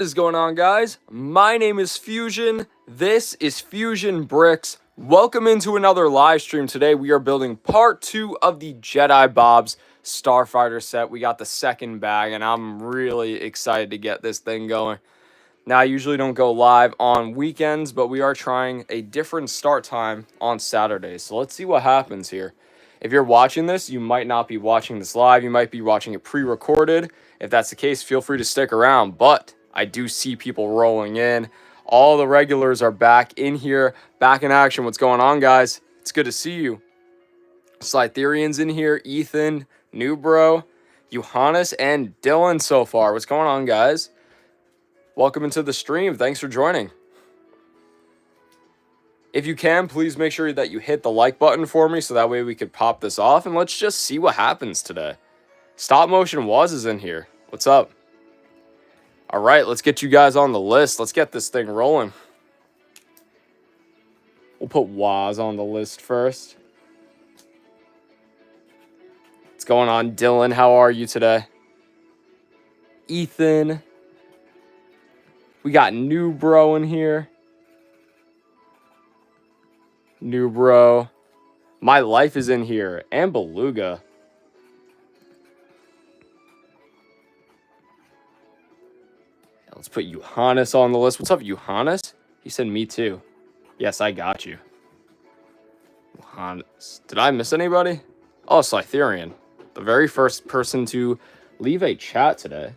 Is going on, guys? My name is Fusion. This is Fusion Bricks. Welcome into another live stream. Today we are building part 2 of the Jedi Bob's Starfighter set. We got the second bag and I'm really excited to get this thing going. Now, I usually don't go live on weekends, but we are trying a different start time on Saturdays. So let's see what happens here. If you're watching this, you might not be watching this live. You might be watching it pre-recorded. If that's the case, feel free to stick around. But I do see people rolling in. All the regulars are back in here, back in action. What's going on, guys? It's good to see you. Slytherian's in here, Ethan, New Bro, Johannes, and Dylan so far. What's going on, guys? Welcome into the stream. Thanks for joining. If you can, please make sure that you hit the like button for me so that way we could pop this off. And let's just see what happens today. Stop Motion Waz is in here. What's up? All right, let's get you guys on the list. Let's get this thing rolling. We'll put Waz on the list first. What's going on, Dylan? How are you today? Ethan. We got New Bro in here. New Bro. My Life is in here. And Beluga. Let's put Johannes on the list. What's up, Johannes? He said me too. Yes, I got you. Johannes. Did I miss anybody? Oh, Slytherian. The very first person to leave a chat today.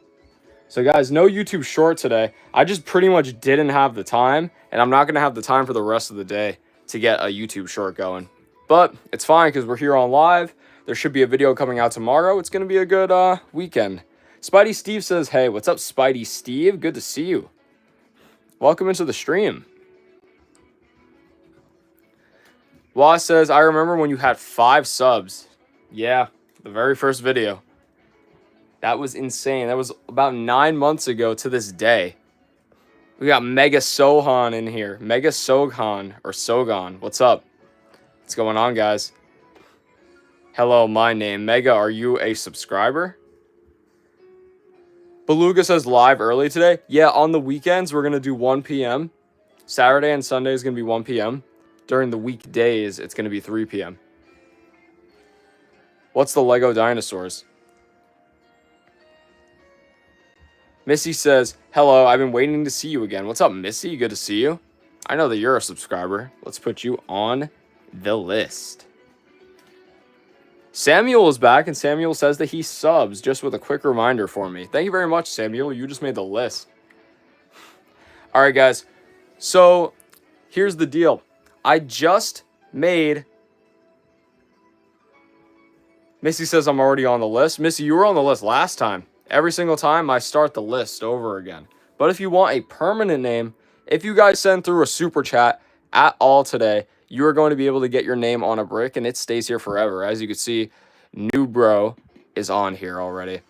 So, guys, no YouTube short today. I just pretty much didn't have the time. And I'm not going to have the time for the rest of the day to get a YouTube short going. But it's fine because we're here on live. There should be a video coming out tomorrow. It's going to be a good weekend. Spidey Steve says, hey, what's up, Spidey Steve? Good to see you. Welcome into the stream. Waz says, I remember when you had 5 subs. Yeah, the very first video. That was insane. That was about 9 months ago to this day. We got Mega Sohan in here. Mega Sohan or Sogon. What's up? What's going on, guys? Hello, my name. Mega, are you a subscriber? Beluga says live early today. Yeah, on the weekends, we're going to do 1 p.m. Saturday and Sunday is going to be 1 p.m. During the weekdays, it's going to be 3 p.m. What's the Lego dinosaurs? Missy says, hello, I've been waiting to see you again. What's up, Missy? Good to see you. I know that you're a subscriber. Let's put you on the list. Samuel is back, and Samuel says that he subs, just with a quick reminder for me. Thank you very much, Samuel. You just made the list. All right, guys. So, here's the deal. I just made... Missy says I'm already on the list. Missy, you were on the list last time. Every single time, I start the list over again. But if you want a permanent name, if you guys send through a super chat at all today, you are going to be able to get your name on a brick, and it stays here forever. As you can see, New Bro is on here already.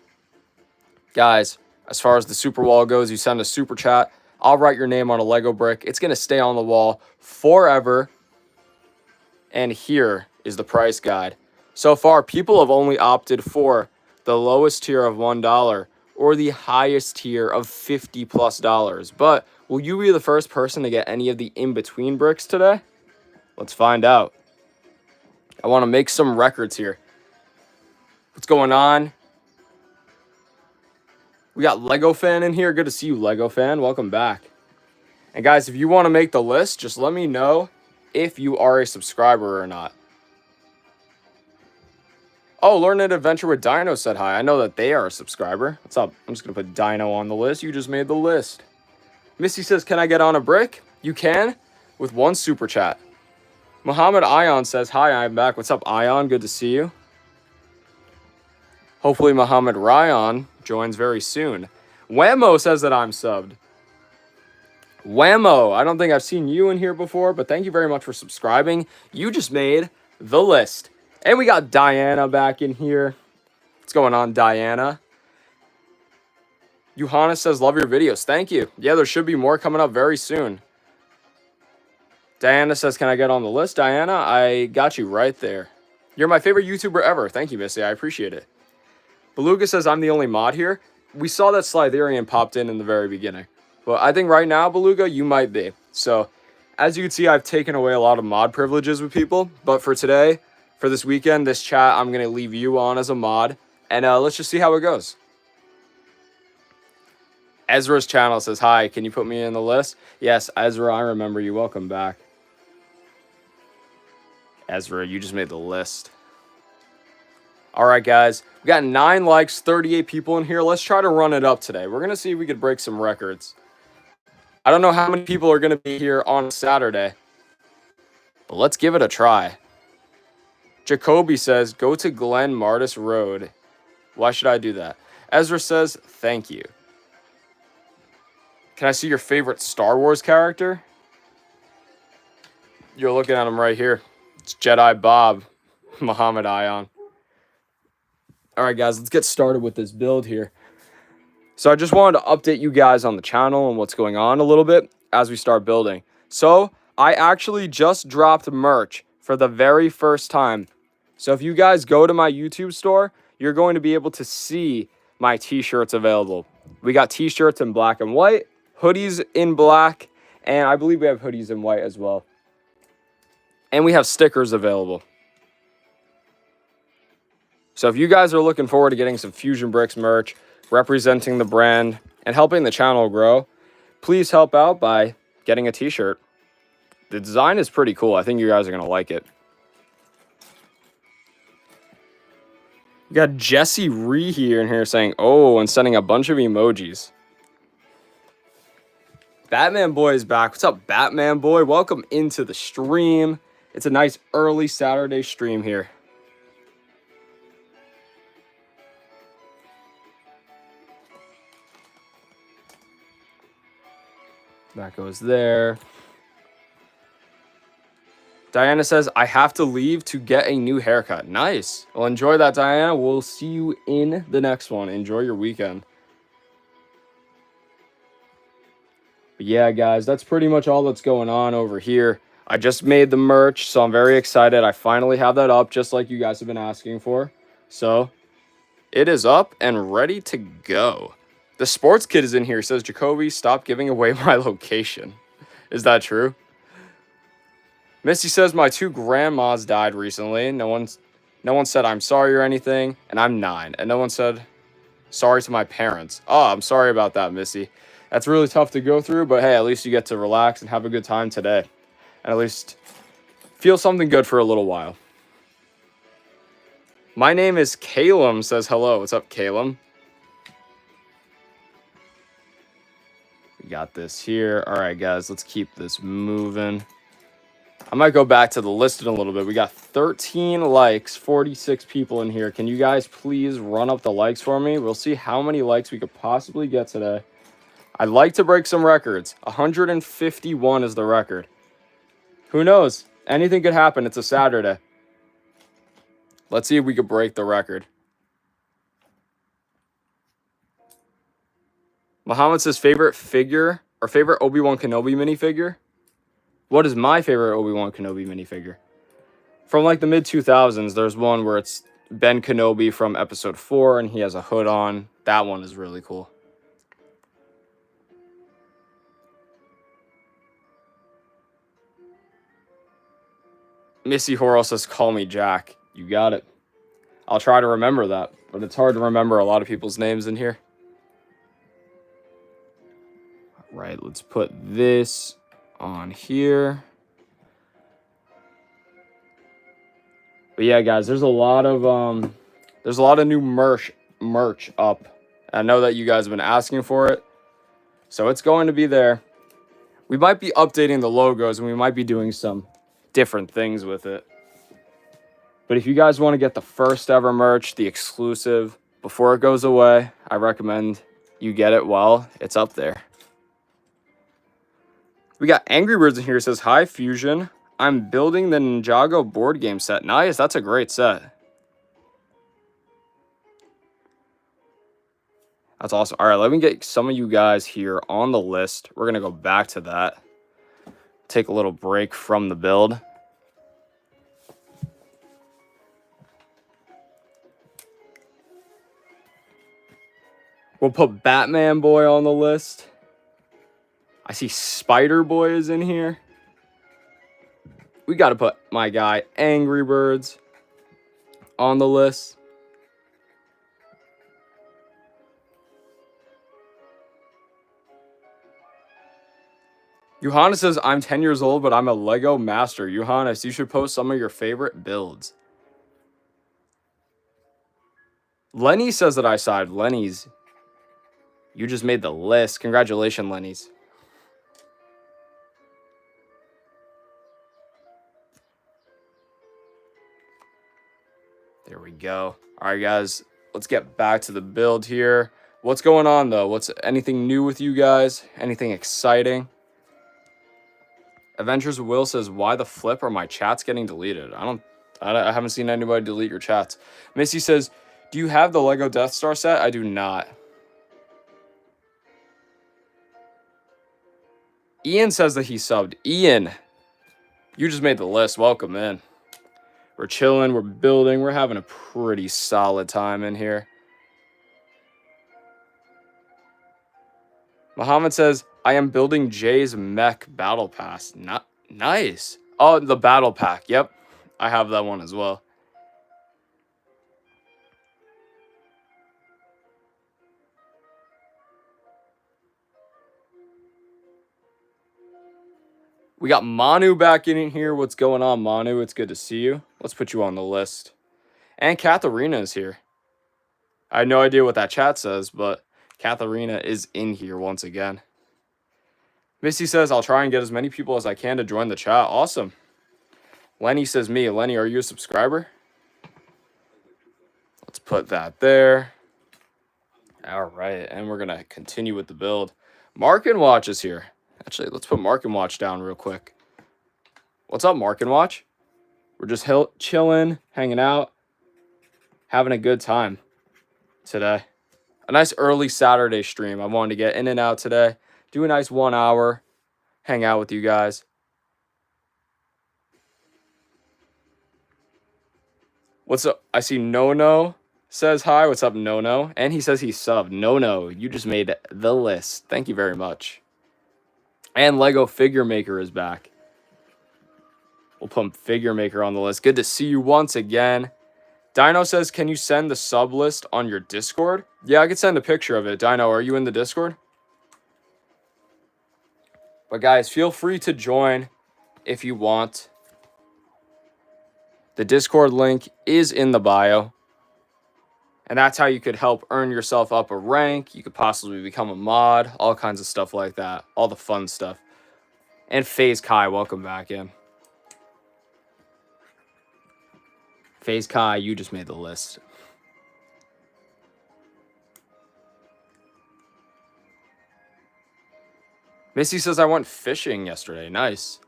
Guys, as far as the super wall goes, you send a super chat. I'll write your name on a Lego brick. It's going to stay on the wall forever. And here is the price guide. So far, people have only opted for the lowest tier of $1 or the highest tier of $50+. But will you be the first person to get any of the in-between bricks today? Let's find out. I want to make some records here. What's going on? We got Lego Fan in here. Good to see you, Lego Fan. Welcome back. And guys, if you want to make the list, just let me know if you are a subscriber or not. Oh, Learn an Adventure with Dino said hi. I know that they are a subscriber. What's up? I'm just going to put Dino on the list. You just made the list. Missy says, can I get on a brick? You can with 1 super chat. Muhammad Ion says, hi, I'm back. What's up, Ion? Good to see you. Hopefully Muhammad Ryan joins very soon. Whammo says that I'm subbed. Whammo, I don't think I've seen you in here before, but thank you very much for subscribing. You just made the list. And we got Diana back in here. What's going on, Diana? Johannes says, love your videos. Thank you. Yeah, there should be more coming up very soon. Diana says, can I get on the list? Diana, I got you right there. You're my favorite YouTuber ever. Thank you, Missy. I appreciate it. Beluga says, I'm the only mod here. We saw that Slytherian popped in the very beginning. But I think right now, Beluga, you might be. So, as you can see, I've taken away a lot of mod privileges with people. But for today, for this weekend, this chat, I'm going to leave you on as a mod. And let's just see how it goes. Ezra's channel says, hi, can you put me in the list? Yes, Ezra, I remember you. Welcome back. Ezra, you just made the list. All right, guys. We got 9 likes, 38 people in here. Let's try to run it up today. We're going to see if we could break some records. I don't know how many people are going to be here on Saturday, but let's give it a try. Jacoby says, go to Glen Martis Road. Why should I do that? Ezra says, thank you. Can I see your favorite Star Wars character? You're looking at him right here. It's Jedi Bob, Muhammad Ion. All right, guys, let's get started with this build here. So I just wanted to update you guys on the channel and what's going on a little bit as we start building. So I actually just dropped merch for the very first time. So if you guys go to my YouTube store, you're going to be able to see my t-shirts available. We got t-shirts in black and white, hoodies in black, and I believe we have hoodies in white as well. And we have stickers available. So if you guys are looking forward to getting some Fusion Bricks merch, representing the brand, and helping the channel grow, please help out by getting a t-shirt. The design is pretty cool. I think you guys are going to like it. We got Jesse Ree here in here saying, oh, and sending a bunch of emojis. Batman Boy is back. What's up, Batman Boy? Welcome into the stream. It's a nice early Saturday stream here. That goes there. Diana says, I have to leave to get a new haircut. Nice. Well, enjoy that, Diana. We'll see you in the next one. Enjoy your weekend. But yeah, guys, that's pretty much all that's going on over here. I just made the merch, so I'm very excited. I finally have that up, just like you guys have been asking for. So it is up and ready to go. The sports kid is in here. Says, Jacoby, stop giving away my location. Is that true? Misty says, my 2 grandmas died recently. No one said I'm sorry or anything, and I'm 9. And no one said sorry to my parents. Oh, I'm sorry about that, Missy. That's really tough to go through, but hey, at least you get to relax and have a good time today. And at least feel something good for a little while. My name is Calum, says hello. What's up, Calum? We got this here. All right, guys, let's keep this moving. I might go back to the list in a little bit. We got 13 likes, 46 people in here. Can you guys please run up the likes for me? We'll see how many likes we could possibly get today. I'd like to break some records. 151 is the record. Who knows? Anything could happen. It's a Saturday. Let's see if we could break the record. Muhammad says favorite figure or favorite Obi-Wan Kenobi minifigure. What is my favorite Obi-Wan Kenobi minifigure? From like the mid-2000s, there's one where it's Ben Kenobi from episode 4 and he has a hood on. That one is really cool. Missy Horrell says, call me Jack. You got it. I'll try to remember that, but it's hard to remember a lot of people's names in here. All right, let's put this on here. But yeah, guys, there's a lot of new merch up. I know that you guys have been asking for it, so it's going to be there. We might be updating the logos and we might be doing some different things with it. But if you guys want to get the first ever merch, the exclusive, before it goes away, I recommend you get it while it's up there. We got Angry Birds in here. It says, hi, Fusion. I'm building the Ninjago board game set. Nice. That's a great set. That's awesome. All right, let me get some of you guys here on the list. We're going to go back to that. Take a little break from the build. We'll put Batman Boy on the list. I see Spider Boy is in here. We got to put my guy Angry Birds on the list. Johannes says, I'm 10 years old, but I'm a Lego master. Johannes, you should post some of your favorite builds. Lenny says that I side. Lenny's, you just made the list. Congratulations, Lenny's. There we go. All right, guys, let's get back to the build here. What's going on, though? What's anything new with you guys? Anything exciting? Adventures of Will says, why the flip are my chats getting deleted? I haven't seen anybody delete your chats. Missy says, do you have the Lego Death Star set? I do not. Ian says that he subbed. Ian, you just made the list. Welcome in. We're chilling. We're building. We're having a pretty solid time in here. Muhammad says, I am building Jay's mech battle pass. Nice. Oh, the battle pack. Yep. I have that one as well. We got Manu back in here. What's going on, Manu? It's good to see you. Let's put you on the list. And Katharina is here. I have no idea what that chat says, but Katharina is in here once again. Missy says, I'll try and get as many people as I can to join the chat. Awesome. Lenny says, me. Lenny, are you a subscriber? Let's put that there. All right, and we're going to continue with the build. Mark and Watch is here. Actually, let's put Mark and Watch down real quick. What's up, Mark and Watch? We're just chilling, hanging out, having a good time today. A nice early Saturday stream. I wanted to get in and out today. Do a nice 1 hour, hang out with you guys. What's up? I see No says hi. What's up, No? And he says he subbed. No, you just made the list. Thank you very much. And Lego Figure Maker is back. We'll put Figure Maker on the list. Good to see you once again. Dino says, can you send the sub list on your Discord? Yeah, I could send a picture of it. Dino, are you in the Discord? But guys, feel free to join if you want. The Discord link is in the bio. And that's how you could help earn yourself up a rank. You could possibly become a mod. All kinds of stuff like that. All the fun stuff. And FaZe Kai, welcome back in. FaZe Kai, you just made the list. Missy says, I went fishing yesterday. Nice.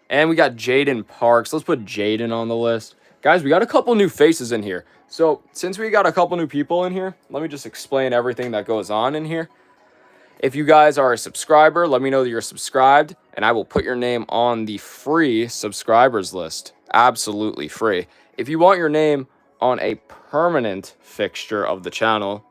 And we got Jaden Parks. Let's put Jaden on the list. Guys, we got a couple new faces in here. So, since we got a couple new people in here, let me just explain everything that goes on in here. If you guys are a subscriber, let me know that you're subscribed, and I will put your name on the free subscribers list. Absolutely free. If you want your name on a permanent fixture of the channel,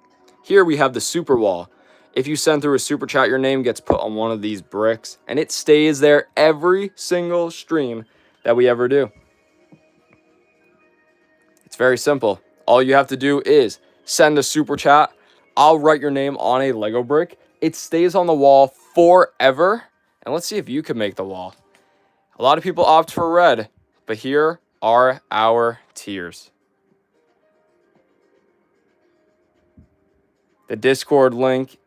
here we have the super wall. If you send through a super chat, your name gets put on one of these bricks, and it stays there every single stream that we ever do. It's very simple. All you have to do is send a super chat. I'll write your name on a Lego brick. It stays on the wall forever. And let's see if you can make the wall. A lot of people opt for red, but here are our tiers. The Discord link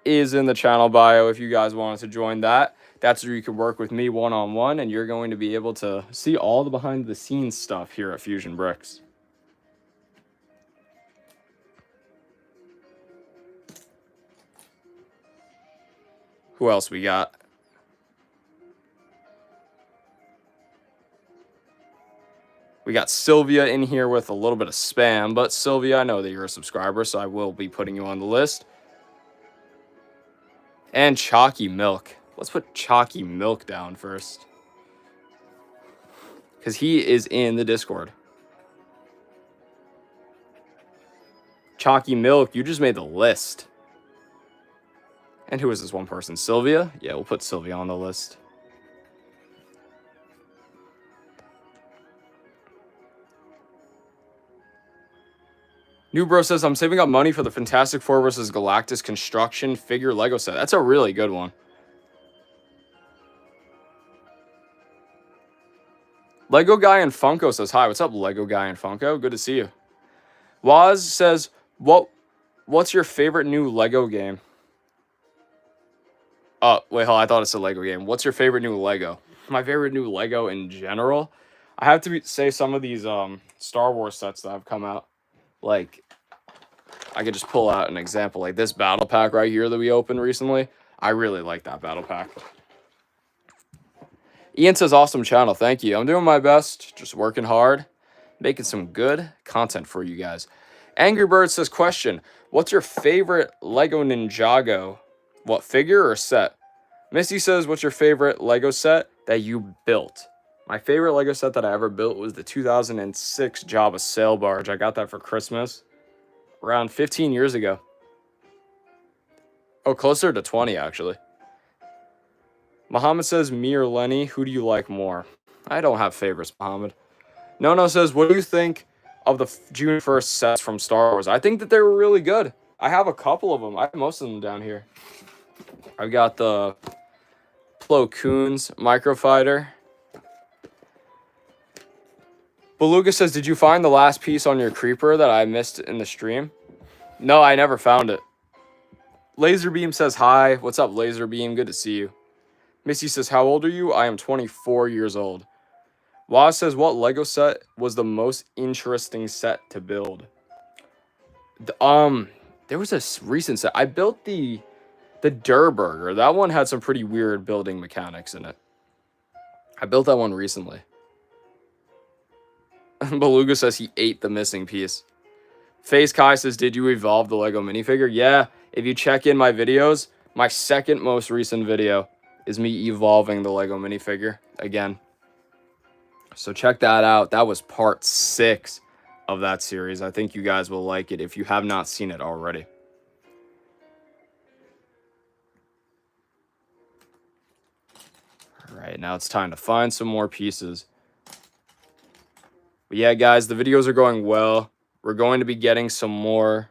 is in the channel bio if you guys wanted to join that. That's where you can work with me one-on-one, and you're going to be able to see all the behind-the-scenes stuff here at Fusion Bricks. Who else we got? We got Sylvia in here with a little bit of spam, but Sylvia, I know that you're a subscriber, so I will be putting you on the list. And Chalky Milk. Let's put Chalky Milk down first, because he is in the Discord. Chalky Milk, you just made the list. And who is this one person? Sylvia? Yeah, we'll put Sylvia on the list. New Bro says, I'm saving up money for the Fantastic Four versus Galactus construction figure Lego set. That's a really good one. Lego Guy and Funko says, hi, what's up, Lego Guy and Funko? Good to see you. Waz says, what's your favorite new Lego game? Oh, wait, hold on, I thought it said Lego game. What's your favorite new Lego? My favorite new Lego in general? I have to say some of these Star Wars sets that have come out. Like, I could just pull out an example. Like this battle pack right here that we opened recently. I really like that battle pack. Ian says, awesome channel. Thank you. I'm doing my best. Just working hard. Making some good content for you guys. Angry Bird says, question. What's your favorite Lego Ninjago? What, figure or set? Misty says, what's your favorite Lego set that you built? My favorite Lego set that I ever built was the 2006 Jabba sail barge. I got that for Christmas around 15 years ago. Oh, closer to 20, actually. Muhammad says, me or Lenny, who do you like more? I don't have favorites, Muhammad. Nono says, what do you think of the June 1st sets from Star Wars? I think that they were really good. I have a couple of them. I have most of them down here. I've got the Plo Koon's Microfighter. Beluga says, did you find the last piece on your creeper that I missed in the stream? No, I never found it. Laserbeam says, hi. What's up, Laserbeam? Good to see you. Missy says, how old are you? I am 24 years old. Waz says, what Lego set was the most interesting set to build? There was a recent set. I built the Durr Burger. That one had some pretty weird building mechanics in it. I built that one recently. Beluga says he ate the missing piece. Face Kai says, did you evolve the Lego minifigure? Yeah, if you check in my videos, my second most recent video is me evolving the Lego minifigure again. So check that out. That was part 6 of that series. I think you guys will like it if you have not seen it already. All right, now it's time to find some more pieces. But yeah, guys, the videos are going well. We're going to be getting some more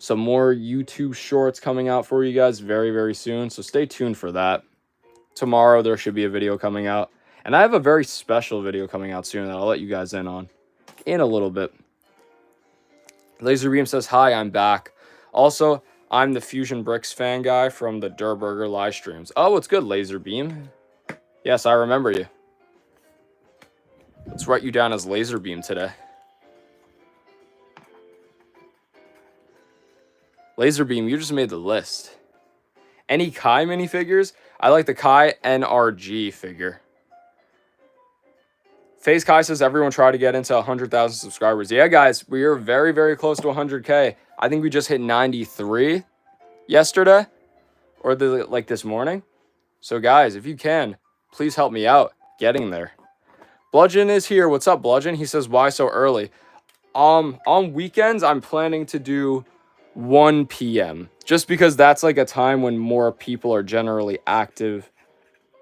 YouTube shorts coming out for you guys very, very soon. So stay tuned for that. Tomorrow, there should be a video coming out. And I have a very special video coming out soon that I'll let you guys in on in a little bit. Laserbeam says, hi, I'm back. Also, I'm the Fusion Bricks fan guy from the Durr Burger live streams. Oh, it's good, Laserbeam. Yes, I remember you. Let's write you down as Laserbeam today. Laserbeam, you just made the list. Any Kai minifigures? I like the Kai NRG figure. FaZe Kai says, everyone try to get into 100,000 subscribers. Yeah, guys, we are very, very close to 100K. I think we just hit 93 yesterday or this morning. So, guys, if you can, please help me out getting there. Bludgeon is here. What's up, Bludgeon? He says, why so early? On weekends, I'm planning to do 1 p.m. just because that's like a time when more people are generally active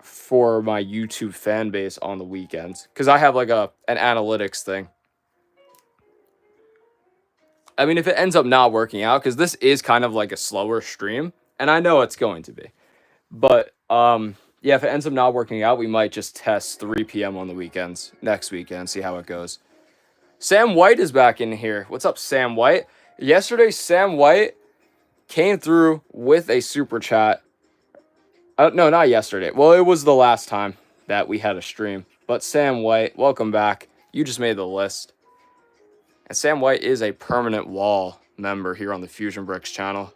for my YouTube fan base on the weekends, because I have like an analytics thing. I mean, if it ends up not working out, because this is kind of like a slower stream, and I know it's going to be, but yeah, if it ends up not working out, we might just test 3 p.m. on the weekends next weekend, see how it goes. Sam White is back in here. What's up, Sam White? Yesterday, Sam White came through with a super chat. No, not yesterday. Well, it was the last time that we had a stream. But Sam White, welcome back. You just made the list. And Sam White is a permanent wall member here on the Fusion Bricks channel.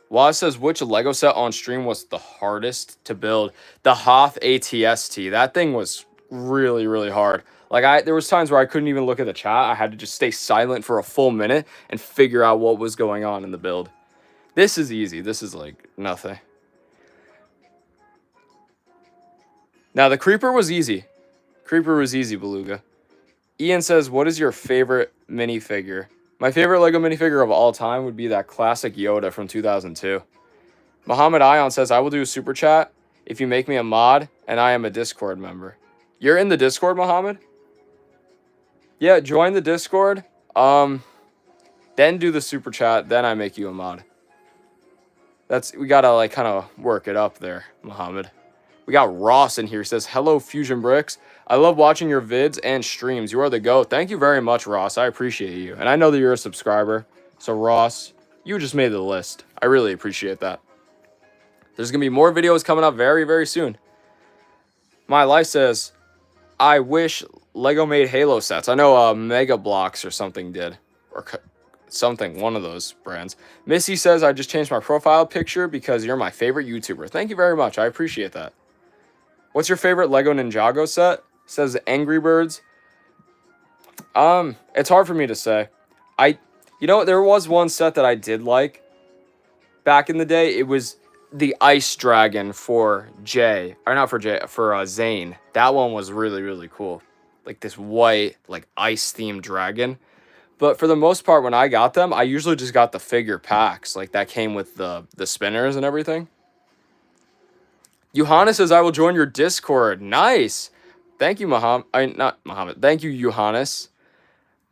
Waz says, which Lego set on stream was the hardest to build? The Hoth ATST. That thing was really, really hard. Like, there was times where I couldn't even look at the chat. I had to just stay silent for a full minute and figure out what was going on in the build. This is easy. This is like nothing. Now, the Creeper was easy. Creeper was easy, Beluga. Ian says, what is your favorite minifigure? My favorite Lego minifigure of all time would be that classic Yoda from 2002. Muhammad Ion says, I will do a super chat if you make me a mod and I am a Discord member. You're in the Discord, Muhammad? Yeah, join the Discord. Then do the super chat, then I make you a mod. We gotta like kind of work it up there, Muhammad. We got Ross in here. He says, hello, Fusion Bricks. I love watching your vids and streams. You are the GOAT. Thank you very much, Ross. I appreciate you. And I know that you're a subscriber. So, Ross, you just made the list. I really appreciate that. There's going to be more videos coming up very, very soon. My Life says, I wish Lego made Halo sets. I know Mega Bloks or something did. Or something, one of those brands. Missy says, I just changed my profile picture because you're my favorite YouTuber. Thank you very much. I appreciate that. What's your favorite Lego Ninjago set? Says Angry Birds. It's hard for me to say. You know, there was one set that I did like back in the day. It was the Ice Dragon for Jay. Or not for Jay, for Zane. That one was really, really cool. Like this white, like ice-themed dragon. But for the most part, when I got them, I usually just got the figure packs. Like that came with the spinners and everything. Johannes says, I will join your Discord. Nice. Thank you, not Muhammad. Thank you, Johannes.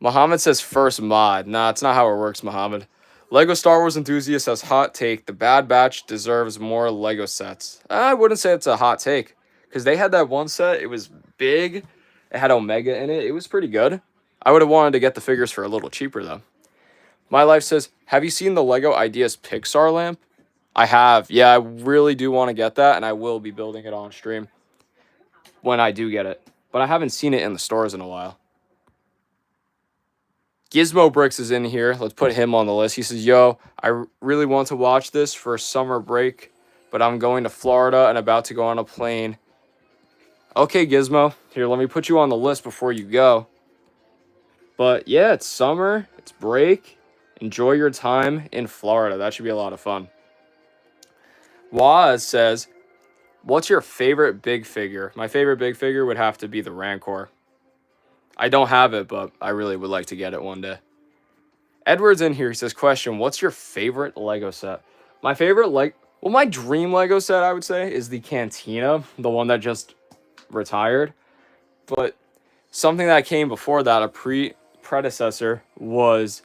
Muhammad says first mod. Nah, it's not how it works, Muhammad. Lego Star Wars enthusiast says, hot take. The Bad Batch deserves more Lego sets. I wouldn't say it's a hot take. Because they had that one set. It was big. It had Omega in it. It was pretty good. I would have wanted to get the figures for a little cheaper, though. My Life says, have you seen the Lego Ideas Pixar lamp? I have. Yeah, I really do want to get that, and I will be building it on stream when I do get it. But I haven't seen it in the stores in a while. Gizmo Bricks is in here. Let's put him on the list. He says, yo, I really want to watch this for summer break, but I'm going to Florida and about to go on a plane. Okay, Gizmo. Here, let me put you on the list before you go. But yeah, it's summer. It's break. Enjoy your time in Florida. That should be a lot of fun. Waz says, what's your favorite big figure? My favorite big figure would have to be the Rancor. I don't have it, but I really would like to get it one day. Edward's in here. He says, question, what's your favorite Lego set? My favorite, my dream Lego set, I would say, is the Cantina, the one that just retired. But something that came before that, a predecessor, was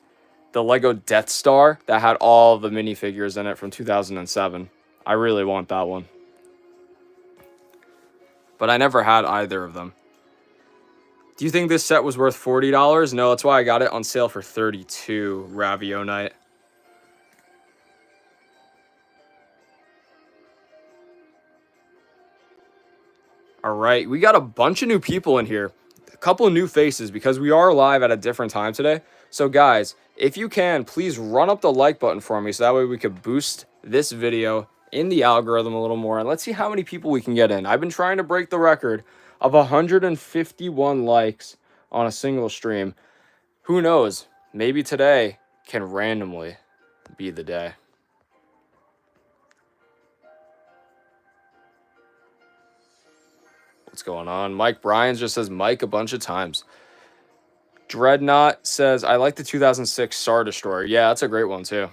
the Lego Death Star that had all the minifigures in it from 2007. I really want that one. But I never had either of them. Do you think this set was worth $40? No, that's why I got it on sale for $32, Ravio Night. All right, we got a bunch of new people in here. A couple of new faces because we are live at a different time today. So guys, if you can, please run up the like button for me so that way we could boost this video in the algorithm a little more. And let's see how many people we can get in. I've been trying to break the record of 151 likes on a single stream. Who knows? Maybe today can randomly be the day. What's going on? Mike Bryans just says Mike a bunch of times. Dreadnought says, I like the 2006 Star Destroyer. Yeah, that's a great one too.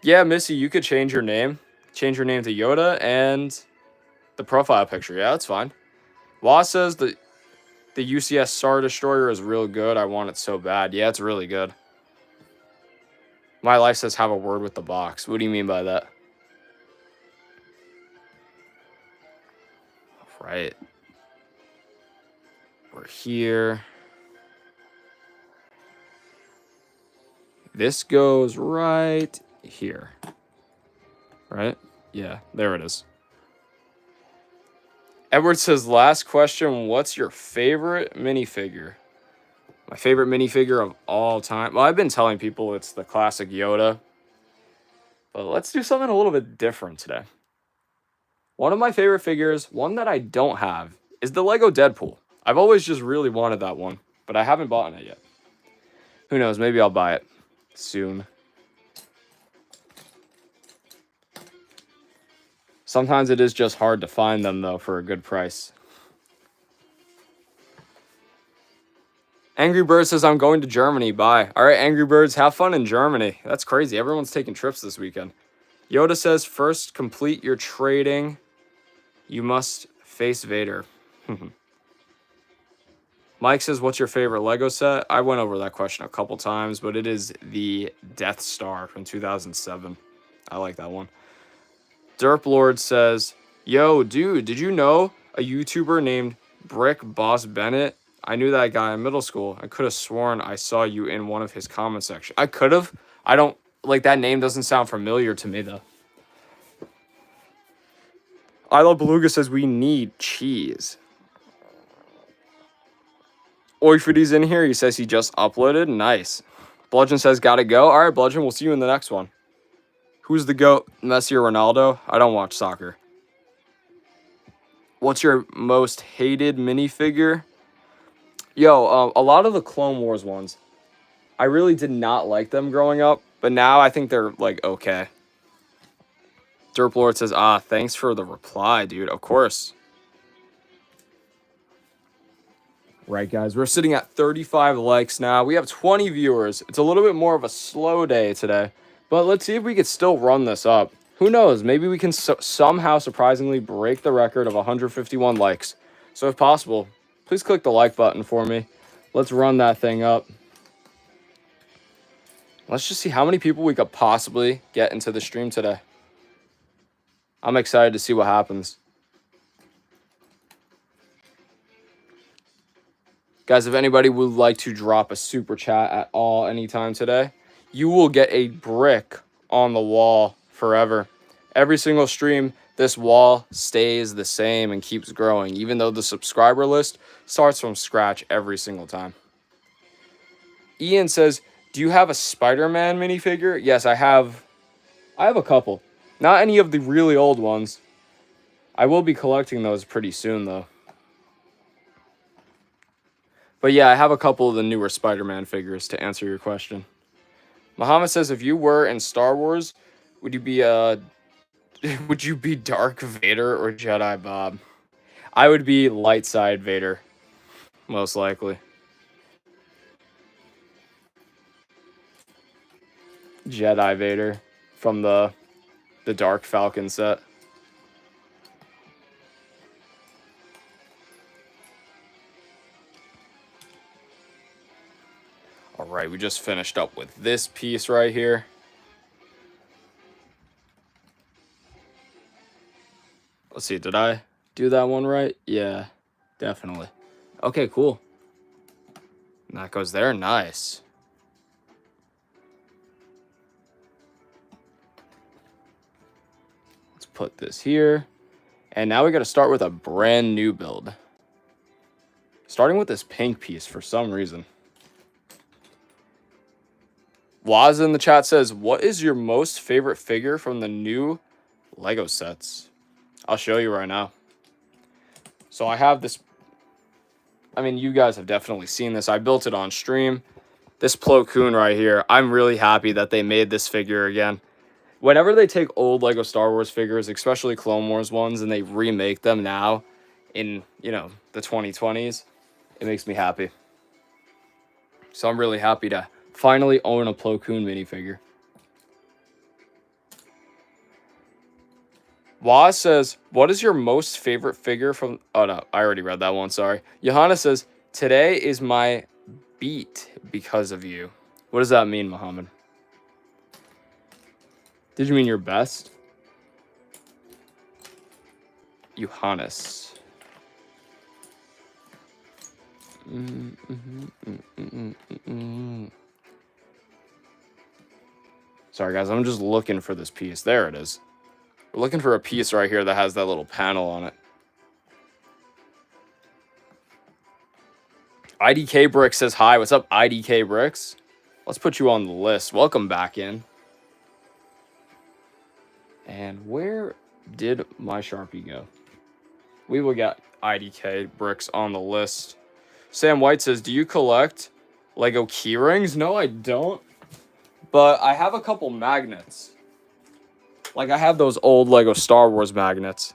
Yeah, Missy, you could change your name. Change your name to Yoda and the profile picture. Yeah, that's fine. Law says the UCS Star Destroyer is real good. I want it so bad. Yeah, it's really good. My Life says have a word with the box. What do you mean by that? Right. We're here. This goes right here. Right? Yeah, there it is. Edward says, last question, what's your favorite minifigure? My favorite minifigure of all time? Well, I've been telling people it's the classic Yoda. But let's do something a little bit different today. One of my favorite figures, one that I don't have, is the Lego Deadpool. I've always just really wanted that one, but I haven't bought it yet. Who knows? Maybe I'll buy it soon. Sometimes it is just hard to find them, though, for a good price. Angry Bird says, I'm going to Germany. Bye. All right, Angry Birds, have fun in Germany. That's crazy. Everyone's taking trips this weekend. Yoda says, first, complete your trading. You must face Vader. Mike says, what's your favorite Lego set? I went over that question a couple times, but it is the Death Star from 2007. I like that one. Derp Lord says, yo, dude, did you know a YouTuber named Brick Boss Bennett? I knew that guy in middle school. I could have sworn I saw you in one of his comment sections. I could have. I don't, like, that name doesn't sound familiar to me, though. I Love Beluga says, we need cheese. Oifidy's in here. He says he just uploaded. Nice. Bludgeon says, gotta go. All right, Bludgeon, we'll see you in the next one. Who's the GOAT? Messi or Ronaldo? I don't watch soccer. What's your most hated minifigure? Yo, a lot of the Clone Wars ones. I really did not like them growing up, but now I think they're, like, okay. Derp Lord says, thanks for the reply, dude. Of course. Right, guys, we're sitting at 35 likes now. We have 20 viewers. It's a little bit more of a slow day today, but let's see if we could still run this up. Who knows? Maybe we can somehow surprisingly break the record of 151 likes. So if possible, please click the like button for me. Let's run that thing up. Let's just see how many people we could possibly get into the stream today. I'm excited to see what happens. Guys, if anybody would like to drop a super chat at all anytime today, you will get a brick on the wall forever. Every single stream, this wall stays the same and keeps growing, even though the subscriber list starts from scratch every single time. Ian says, do you have a Spider-Man minifigure? Yes, I have a couple. Not any of the really old ones. I will be collecting those pretty soon, though. But yeah, I have a couple of the newer Spider-Man figures to answer your question. Muhammad says, if you were in Star Wars, would you be Dark Vader or Jedi Bob? I would be light side Vader, most likely. Jedi Vader from the Dark Falcon set. All right, we just finished up with this piece right here. Let's see, did I do that one right? Yeah, definitely. Okay, cool. And that goes there, nice. Let's put this here. And now we got to start with a brand new build. Starting with this pink piece for some reason. Waz in the chat says, what is your most favorite figure from the new Lego sets? I'll show you right now. So I have this. I mean, you guys have definitely seen this. I built it on stream. This Plo Koon right here. I'm really happy that they made this figure again. Whenever they take old Lego Star Wars figures, especially Clone Wars ones, and they remake them now in, you know, the 2020s, it makes me happy. So I'm really happy to finally own a Plo Koon minifigure. Waz says, what is your most favorite figure from... Oh, no, I already read that one, sorry. Johanna says, today is my beat because of you. What does that mean, Muhammad? Did you mean your best? Johannes. Sorry, guys, I'm just looking for this piece. There it is. We're looking for a piece right here that has that little panel on it. IDK Bricks says hi. What's up, IDK Bricks? Let's put you on the list. Welcome back in. And where did my Sharpie go? We will get IDK Bricks on the list. Sam White says, do you collect Lego key rings? No, I don't. But I have a couple magnets. Like, I have those old Lego Star Wars magnets.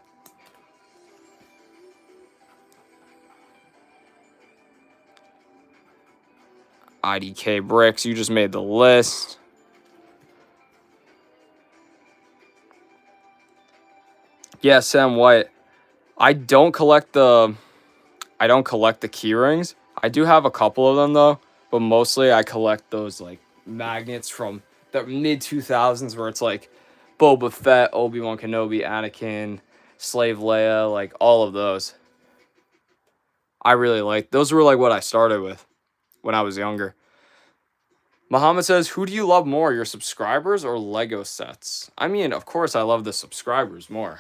IDK Bricks, you just made the list. Yeah, Sam White. I don't collect the key rings. I do have a couple of them though, but mostly I collect those like magnets from the mid 2000s where it's like Boba Fett, Obi-Wan Kenobi, Anakin, Slave Leia, like all of those. I really like those. Were like what I started with when I was younger. Muhammad says, who do you love more, your subscribers or Lego sets? I mean, of course I love the subscribers more.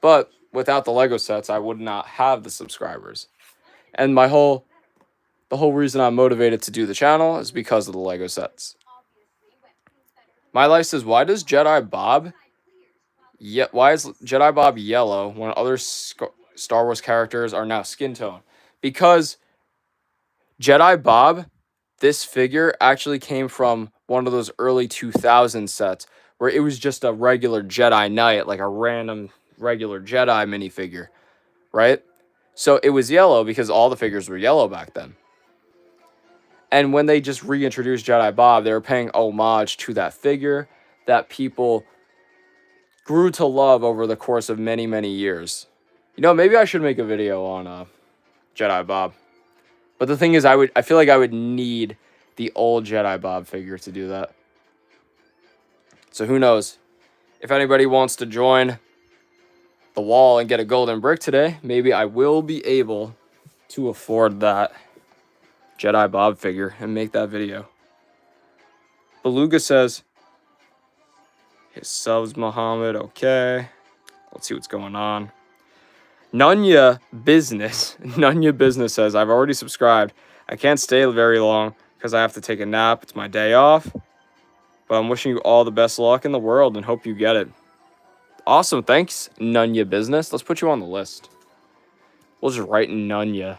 But without the Lego sets, I would not have the subscribers. And the whole reason I'm motivated to do the channel is because of the Lego sets. My Life says, why does Jedi Bob... why is Jedi Bob yellow when other Star Wars characters are now skin tone? Because Jedi Bob, this figure actually came from one of those early 2000 sets where it was just a regular Jedi Knight, like a random regular Jedi minifigure, right? So it was yellow because all the figures were yellow back then. And when they just reintroduced Jedi Bob, they were paying homage to that figure that people grew to love over the course of many, many years. You know, maybe I should make a video on Jedi Bob. But the thing is, I feel like I would need the old Jedi Bob figure to do that. So who knows? If anybody wants to join the wall and get a golden brick today, maybe I will be able to afford that Jedi Bob figure and make that video. Beluga says, his subs, Muhammad, okay. Let's see what's going on. Nunya Business says, I've already subscribed. I can't stay very long because I have to take a nap. It's my day off. But I'm wishing you all the best luck in the world and hope you get it. Awesome. Thanks, Nunya Business. Let's put you on the list. We'll just write Nunya.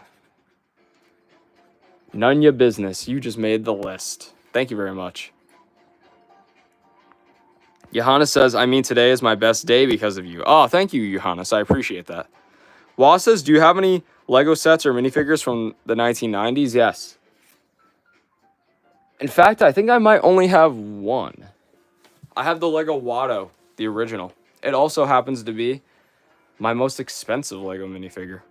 Nunya Business. You just made the list. Thank you very much. Johannes says, I mean, today is my best day because of you. Oh, thank you, Johannes. I appreciate that. Waz says, do you have any Lego sets or minifigures from the 1990s? Yes. In fact, I think I might only have one. I have the Lego Watto, the original. It also happens to be my most expensive Lego minifigure.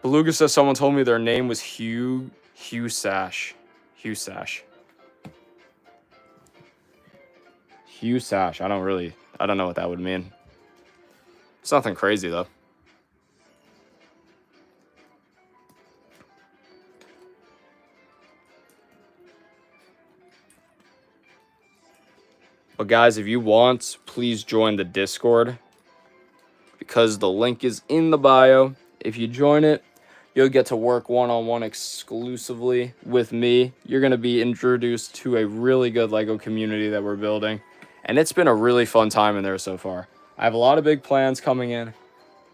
Beluga says someone told me their name was Hugh Sash. Hugh Sash. Hugh Sash. I don't know what that would mean. It's nothing crazy though. But guys, if you want, please join the Discord because the link is in the bio. If you join it, you'll get to work one-on-one exclusively with me. You're going to be introduced to a really good Lego community that we're building. And it's been a really fun time in there so far. I have a lot of big plans coming in.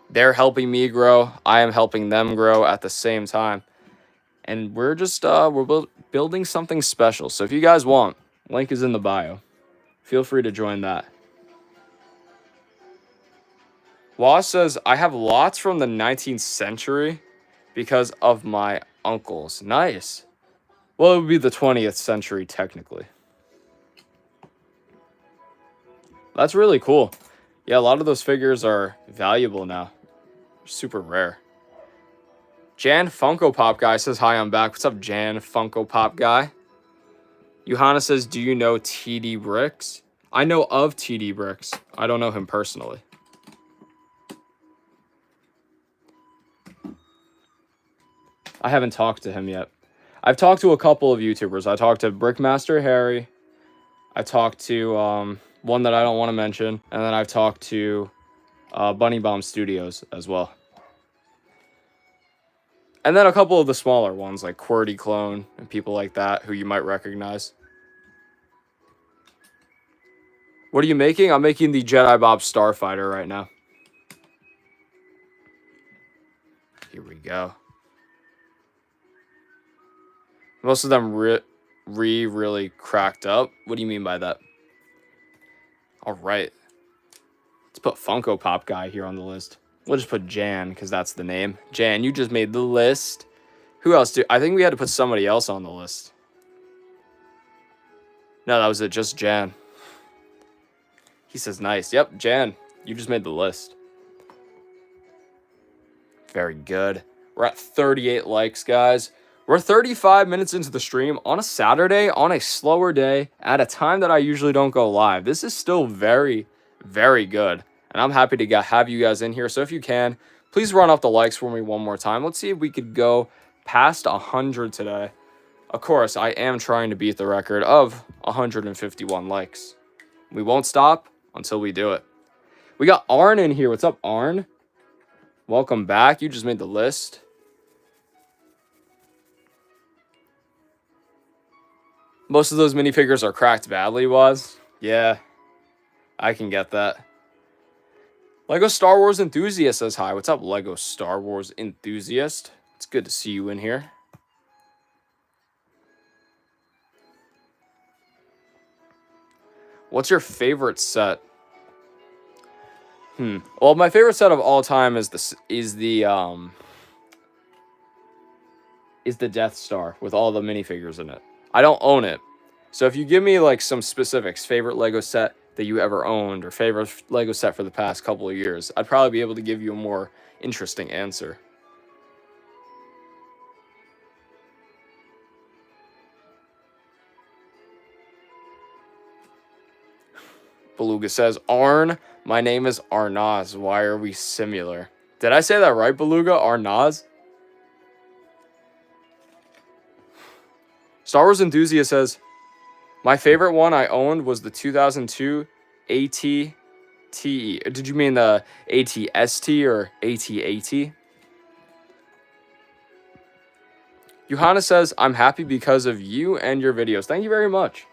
They're helping me grow. I am helping them grow at the same time. And we're just building something special. So if you guys want, link is in the bio. Feel free to join that. Waz says, I have lots from the 19th century because of my uncles. Nice. Well, it would be the 20th century, technically. That's really cool. Yeah, a lot of those figures are valuable now. They're super rare. Jan Funko Pop Guy says, hi, I'm back. What's up, Jan Funko Pop Guy? Johanna says, do you know TD Bricks? I know of TD Bricks. I don't know him personally. I haven't talked to him yet. I've talked to a couple of YouTubers. I talked to Brickmaster Harry. I talked to one that I don't want to mention. And then I've talked to Bunny Bomb Studios as well. And then a couple of the smaller ones like QWERTY Clone and people like that who you might recognize. What are you making? I'm making the Jedi Bob Starfighter right now. Here we go. Most of them really cracked up. What do you mean by that? All right. Let's put Funko Pop guy here on the list. We'll just put Jan because that's the name. Jan, you just made the list. Who else? I think we had to put somebody else on the list. No, that was it. Just Jan. He says nice. Yep, Jan, you just made the list. Very good. We're at 38 likes, guys. We're 35 minutes into the stream on a Saturday, on a slower day, at a time that I usually don't go live. This is still very good. And I'm happy to have you guys in here. So if you can, please run up the likes for me one more time. Let's see if we could go past 100 today. Of course, I am trying to beat the record of 151 likes. We won't stop until we do it. We got Arn in here. What's up, Arn? Welcome back. You just made the list. Most of those minifigures are cracked badly, was? Yeah, I can get that. Lego Star Wars Enthusiast says hi. What's up, Lego Star Wars Enthusiast? It's good to see you in here. What's your favorite set? Well, my favorite set of all time is the Death Star with all the minifigures in it. I don't own it. So if you give me like some specifics, favorite Lego set that you ever owned or favorite Lego set for the past couple of years, I'd probably be able to give you a more interesting answer. Beluga says, Arn, my name is Arnaz. Why are we similar? Did I say that right, Beluga? Arnaz? Star Wars Enthusiast says, my favorite one I owned was the 2002 AT-TE. Did you mean the AT-ST or AT-AT? Johanna says, I'm happy because of you and your videos. Thank you very much.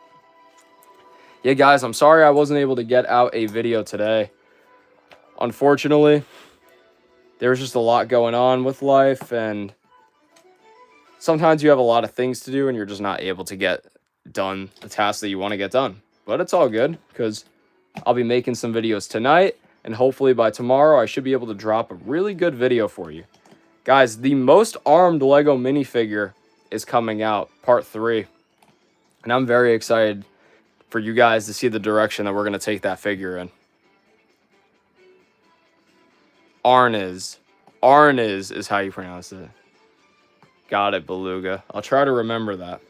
Yeah, guys, I'm sorry I wasn't able to get out a video today. Unfortunately, there was just a lot going on with life, and sometimes you have a lot of things to do and you're just not able to get done the tasks that you want to get done. But it's all good because I'll be making some videos tonight, and hopefully by tomorrow I should be able to drop a really good video for you. Guys, the most armed Lego minifigure is coming out, part 3. And I'm very excited for you guys to see the direction that we're going to take that figure in. Arniz is how you pronounce it. Got it, Beluga. I'll try to remember that.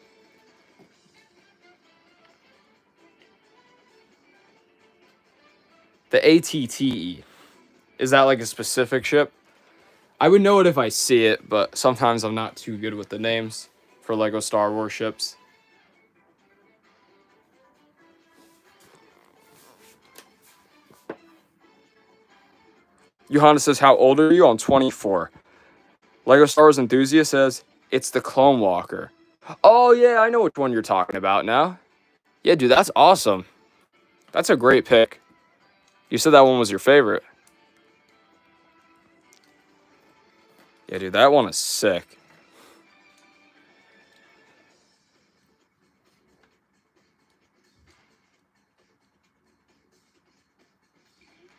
The AT-TE. Is that like a specific ship? I would know it if I see it, but sometimes I'm not too good with the names for Lego Star Wars ships. Johanna says, how old are you? I'm 24. Lego Star Wars Enthusiast says, it's the Clone Walker. Oh, yeah, I know which one you're talking about now. Yeah, dude, that's awesome. That's a great pick. You said that one was your favorite. Yeah, dude, that one is sick.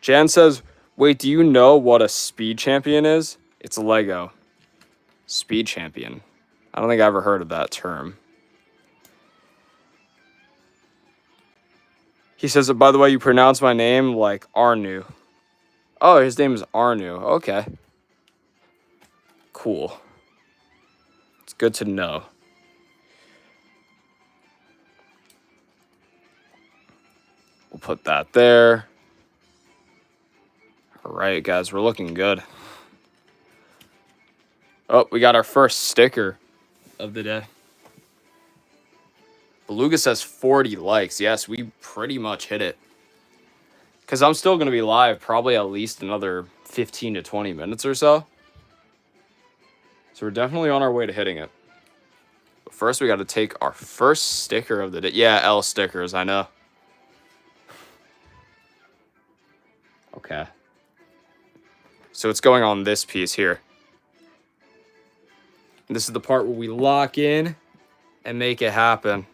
Jan says, wait, do you know what a speed champion is? It's Lego. Speed champion. I don't think I ever heard of that term. He says, by the way, you pronounce my name like Arnu. Oh, his name is Arnu. Okay. Cool. It's good to know. We'll put that there. All right, guys, we're looking good. Oh, we got our first sticker of the day. Beluga says 40 likes. Yes, we pretty much hit it. Because I'm still going to be live probably at least another 15 to 20 minutes or so. So we're definitely on our way to hitting it. But first, we got to take our first sticker of the day. Yeah, L stickers, I know. Okay. So it's going on this piece here. This is the part where we lock in and make it happen.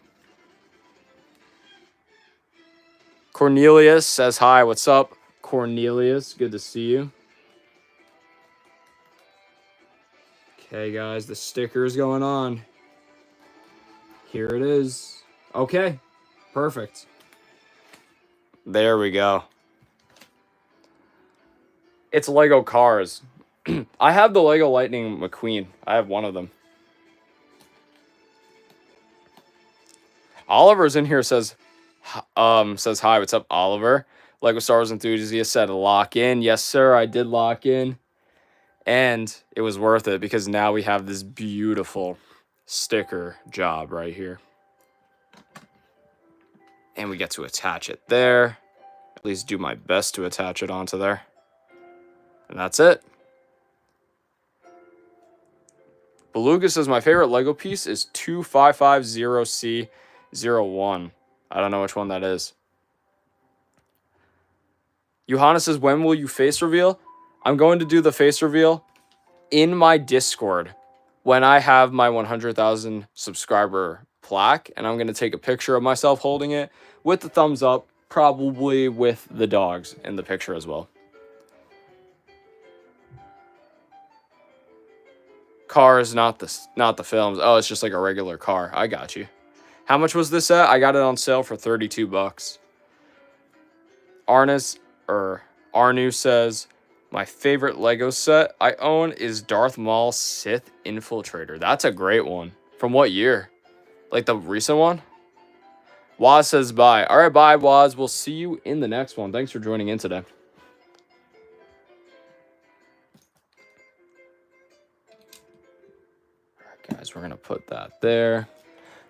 Cornelius says hi. What's up, Cornelius? Good to see you. Okay, guys, the sticker is going on. Here it is. Okay, perfect. There we go. It's Lego cars. I have the Lego Lightning McQueen. I have one of them. Oliver's in here, says hi. What's up, Oliver? Lego Star Wars enthusiast said lock in. Yes, sir, I did lock in. And it was worth it because now we have this beautiful sticker job right here. And we get to attach it there. At least do my best to attach it onto there. And that's it. Beluga says my favorite Lego piece is 2550C01. I don't know which one that is. Johanna says, when will you face reveal? I'm going to do the face reveal in my Discord when I have my 100,000 subscriber plaque, and I'm going to take a picture of myself holding it with the thumbs up, probably with the dogs in the picture as well. Cars, not the films. Oh, it's just like a regular car. I got you. How much was this at? I got it on sale for $32. Arnu says, my favorite Lego set I own is Darth Maul Sith Infiltrator. That's a great one. From what year? Like the recent one? Waz says bye. All right, bye, Waz. We'll see you in the next one. Thanks for joining in today. All right, guys, we're going to put that there.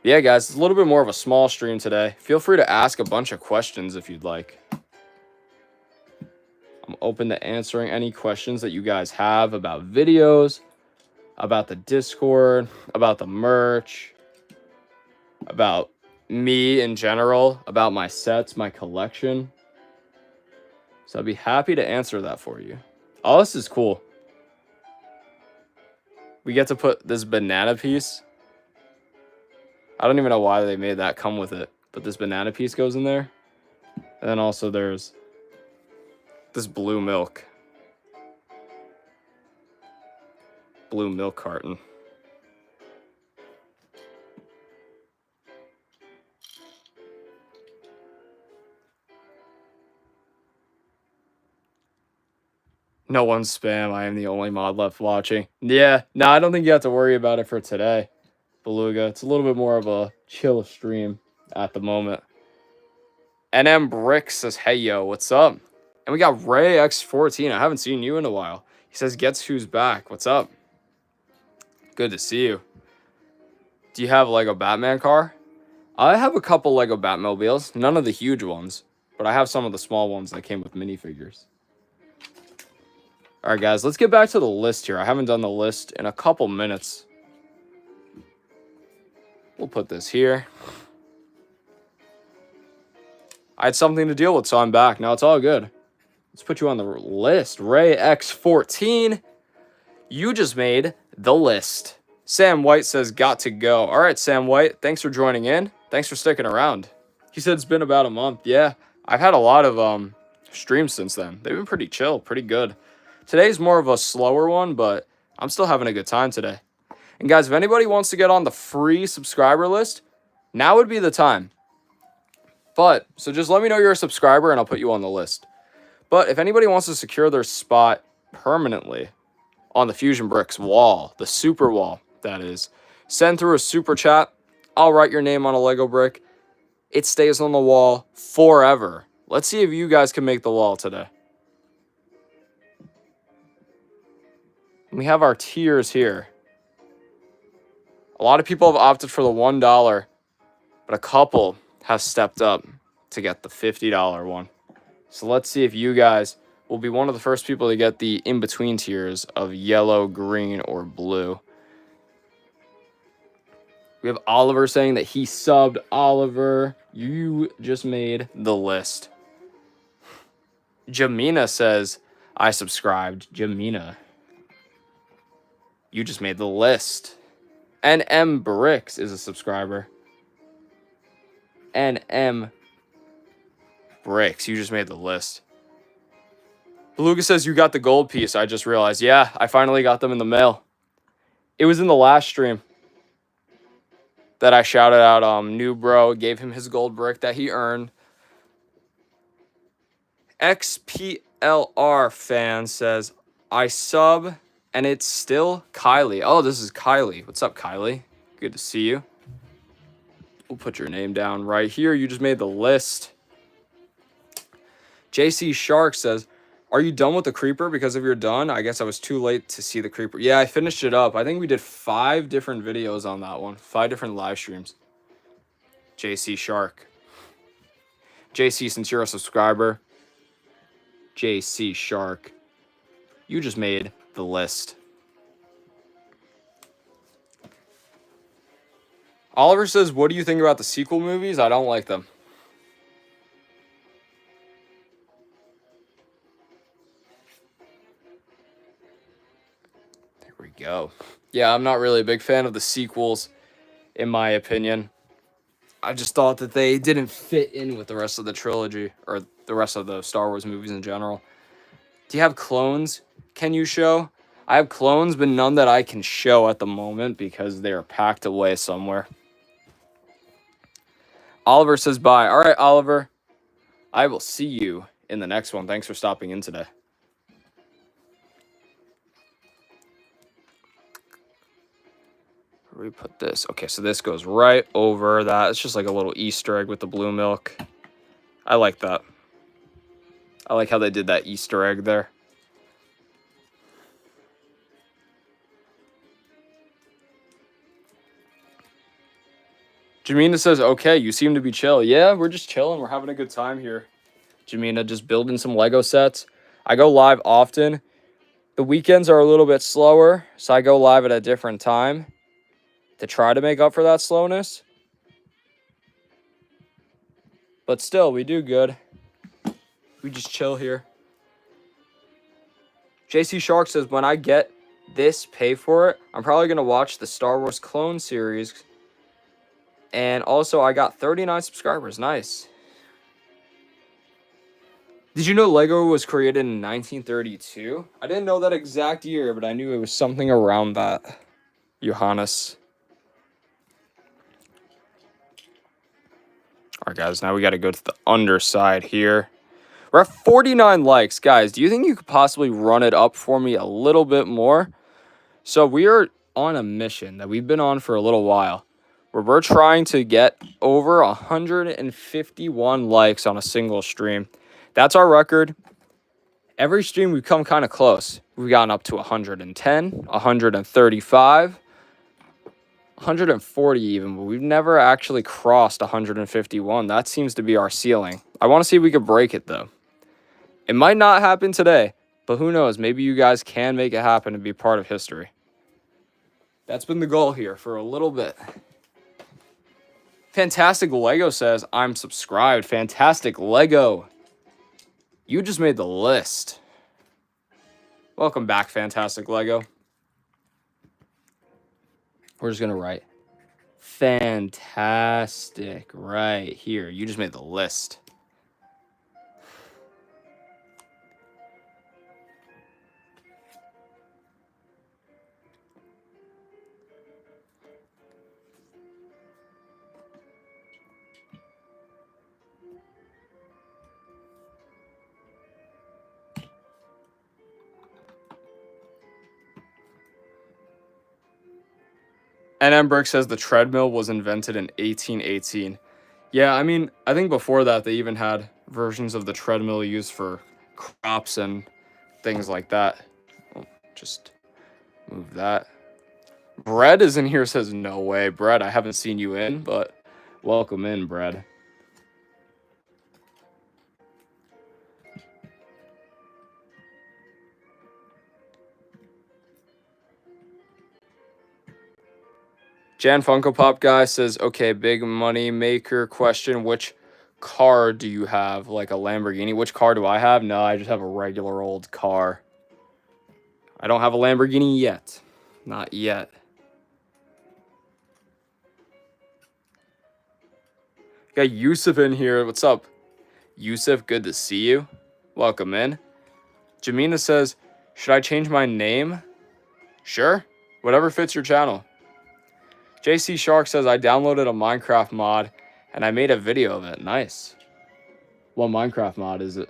Yeah, guys, it's a little bit more of a small stream today. Feel free to ask a bunch of questions if you'd like. I'm open to answering any questions that you guys have about videos, about the Discord, about the merch, about me in general, about my sets, my collection. So I'd be happy to answer that for you. Oh, this is cool. We get to put this banana piece. I don't even know why they made that come with it, but this banana piece goes in there. And then also there's this blue milk carton. No one's spam. I am the only mod left watching. Yeah, no, I don't think you have to worry about it for today, Beluga. It's a little bit more of a chill stream at the moment. NM Brick says, hey, yo, what's up? And we got Ray X14. I haven't seen you in a while. He says, gets who's back. What's up? Good to see you. Do you have a Lego Batman car? I have a couple Lego Batmobiles. None of the huge ones. But I have some of the small ones that came with minifigures. All right, guys. Let's get back to the list here. I haven't done the list in a couple minutes. We'll put this here. I had something to deal with, so I'm back. Now it's all good. Let's put you on the list. Ray X14. You just made the list. Sam White says, got to go. All right, Sam White. Thanks for joining in. Thanks for sticking around. He said it's been about a month. Yeah, I've had a lot of streams since then. They've been pretty chill, pretty good. Today's more of a slower one, but I'm still having a good time today. And guys, if anybody wants to get on the free subscriber list, now would be the time. So just let me know you're a subscriber and I'll put you on the list. But if anybody wants to secure their spot permanently on the Fusion Bricks wall, the super wall, that is, send through a super chat. I'll write your name on a Lego brick. It stays on the wall forever. Let's see if you guys can make the wall today. We have our tiers here. A lot of people have opted for the $1, but a couple have stepped up to get the $50 one. So let's see if you guys will be one of the first people to get the in-between tiers of yellow, green, or blue. We have Oliver saying that he subbed. Oliver, you just made the list. Jamina says, I subscribed. Jamina, you just made the list. NM Bricks is a subscriber. NM bricks. You just made the list. Beluga says you got the gold piece. I just realized. Yeah, I finally got them in the mail. It was in the last stream that I shouted out New Bro, gave him his gold brick that he earned. XPLR fan says, I sub and it's still Kylie. Oh, this is Kylie. What's up, Kylie? Good to see you. We'll put your name down right here. You just made the list. JC Shark says, are you done with the creeper? Because if you're done, I guess I was too late to see the creeper. Yeah, I finished it up. I think we did 5 different videos on that one. 5 different live streams. JC Shark. JC, since you're a subscriber, JC Shark, you just made the list. Oliver says, what do you think about the sequel movies? I don't like them. There we go. Yeah, I'm not really a big fan of the sequels, in my opinion. I just thought that they didn't fit in with the rest of the trilogy, or the rest of the Star Wars movies in general. Do you have clones? Can you show? I have clones, but none that I can show at the moment because they are packed away somewhere. Oliver says bye. All right, Oliver. I will see you in the next one. Thanks for stopping in today. Where do we put this? Okay, so this goes right over that. It's just like a little Easter egg with the blue milk. I like that. I like how they did that Easter egg there. Jamina says, okay, you seem to be chill. Yeah, we're just chilling. We're having a good time here. Jamina, just building some Lego sets. I go live often. The weekends are a little bit slower, so I go live at a different time to try to make up for that slowness. But still, we do good. We just chill here. JC Shark says, when I get this, pay for it. I'm probably going to watch the Star Wars Clone series. And also, I got 39 subscribers. Nice. Did you know Lego was created in 1932? I didn't know that exact year, but I knew it was something around that. Johannes. All right, guys, now we got to go to the underside here. We're at 49 likes. Guys, do you think you could possibly run it up for me a little bit more? So we are on a mission that we've been on for a little while, where we're trying to get over 151 likes on a single stream. That's our record. Every stream we've come kind of close. We've gotten up to 110, 135, 140 even, but we've never actually crossed 151. That seems to be our ceiling. I want to see if we could break it, though. It might not happen today, but who knows? Maybe you guys can make it happen and be part of history. That's been the goal here for a little bit. Fantastic Lego says, I'm subscribed. Fantastic Lego. You just made the list. Welcome back, Fantastic Lego. We're just going to write fantastic right here. You just made the list. NM Brick says the treadmill was invented in 1818. Yeah, I mean, I think before that they even had versions of the treadmill used for crops and things like that. Oh, just move that. Bread is in here, says no way. Bread, I haven't seen you in, but welcome in, Bread. Jan Funko Pop guy says, okay, big money maker question. Which car do you have? Like a Lamborghini? Which car do I have? No, I just have a regular old car. I don't have a Lamborghini yet. Not yet. Got Yusuf in here. What's up? Yusuf, good to see you. Welcome in. Jamina says, should I change my name? Sure. Whatever fits your channel. JC Shark says, I downloaded a Minecraft mod and I made a video of it. Nice. What Minecraft mod is it?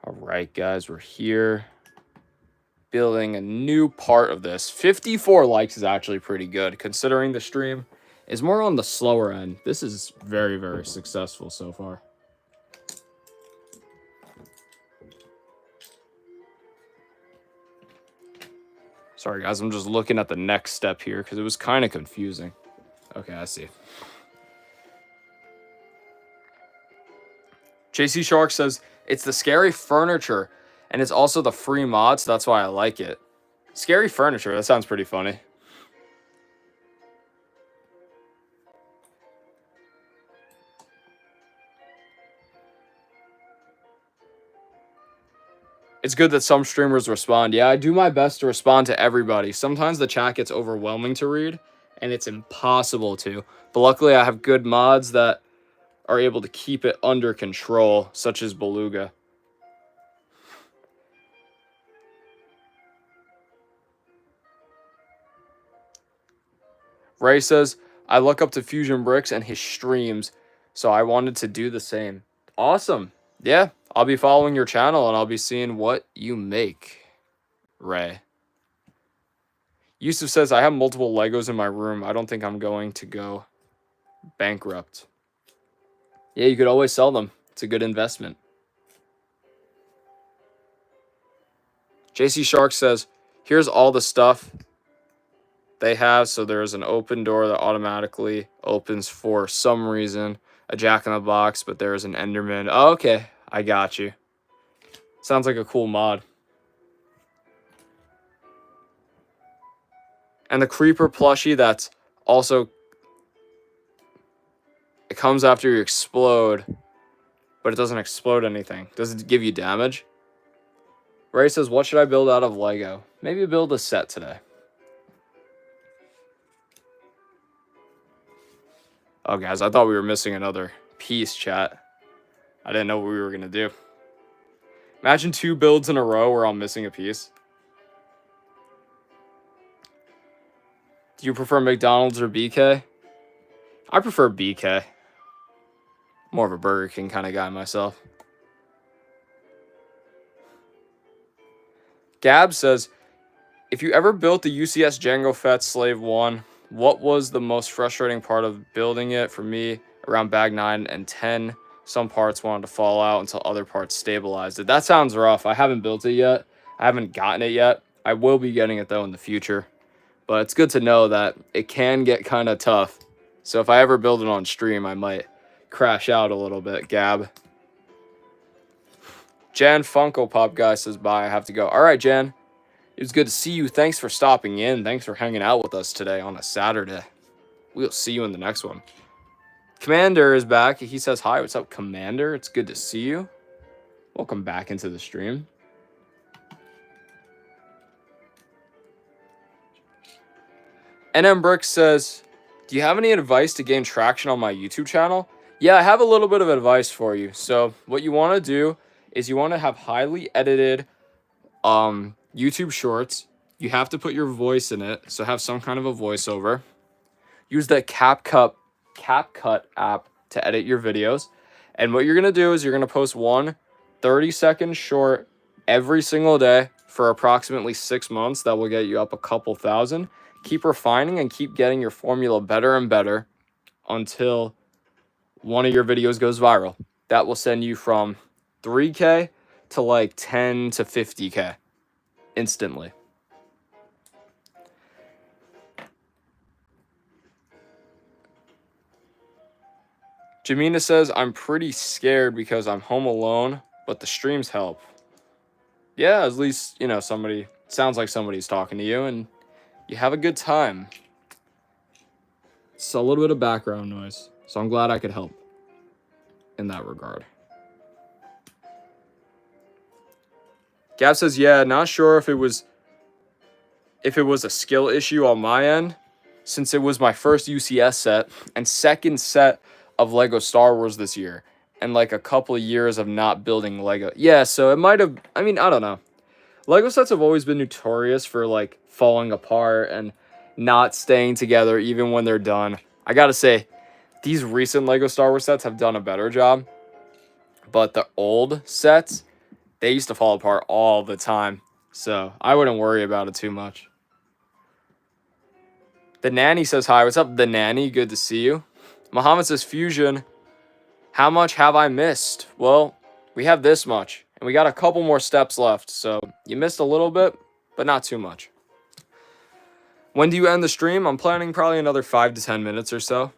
All right, guys, we're here building a new part of this. 54 likes is actually pretty good considering the stream is more on the slower end. This is very, very successful so far. Sorry, guys, I'm just looking at the next step here because it was kind of confusing. Okay, I see. JC Shark says, it's the scary furniture, and it's also the free mod, so that's why I like it. Scary furniture, that sounds pretty funny. It's good that some streamers respond. Yeah, I do my best to respond to everybody. Sometimes the chat gets overwhelming to read, and it's impossible to. But luckily, I have good mods that are able to keep it under control, such as Beluga. Ray says, I look up to Fusion Bricks and his streams, so I wanted to do the same. Awesome. Yeah, I'll be following your channel and I'll be seeing what you make, Ray. Yusuf says, I have multiple Legos in my room. I don't think I'm going to go bankrupt. Yeah, you could always sell them. It's a good investment. JC Shark says, here's all the stuff they have. So there's an open door that automatically opens for some reason. A jack-in-the-box, but there's an Enderman. Oh, okay, I got you. Sounds like a cool mod. And the creeper plushie that's also... It comes after you explode, but it doesn't explode anything. Does it give you damage? Ray says, what should I build out of Lego? Maybe build a set today. Oh, guys, I thought we were missing another piece, chat. I didn't know what we were going to do. Imagine 2 builds in a row where I'm missing a piece. Do you prefer McDonald's or BK? I prefer BK. More of a Burger King kind of guy myself. Gab says, if you ever built the UCS Jango Fett Slave 1, what was the most frustrating part of building it? For me, around bag 9 and 10, some parts wanted to fall out until other parts stabilized it. That sounds rough. I haven't built it yet. I haven't gotten it yet. I will be getting it, though, in the future. But it's good to know that it can get kind of tough. So if I ever build it on stream, I might crash out a little bit, Gab. Jan Funko Pop guy says bye. I have to go. All right, Jan. It was good to see you. Thanks for stopping in. Thanks for hanging out with us today on a Saturday. We'll see you in the next one. Commander is back. He says, hi, what's up, Commander? It's good to see you. Welcome back into the stream. NM Brick says, do you have any advice to gain traction on my YouTube channel? Yeah, I have a little bit of advice for you. So what you want to do is you want to have highly edited YouTube shorts. You have to put your voice in it. So have some kind of a voiceover. Use the CapCut app to edit your videos. And what you're going to do is you're going to post one 30-second short every single day for approximately 6 months. That will get you up a couple thousand. Keep refining and keep getting your formula better and better until one of your videos goes viral. That will send you from 3K to like 10 to 50K instantly. Jamina says, I'm pretty scared because I'm home alone, but the streams help. Yeah, at least, you know, somebody, sounds like somebody's talking to you and you have a good time. It's a little bit of background noise, so I'm glad I could help. in that regard. Gab says, yeah, not sure if it was a skill issue on my end, since it was my first UCS set and second set of Lego Star Wars this year, and like a couple of years of not building Lego. Yeah, so it might have, I mean, I don't know. Lego sets have always been notorious for like falling apart and not staying together even when they're done. I gotta say, these recent Lego Star Wars sets have done a better job, but the old sets, they used to fall apart all the time. So I wouldn't worry about it too much. The Nanny says hi. What's up, The Nanny? Good to see you. Muhammad says, Fusion, how much have I missed? Well, we have this much, and we got a couple more steps left. So you missed a little bit, but not too much. When do you end the stream? I'm planning probably another 5 to 10 minutes or so.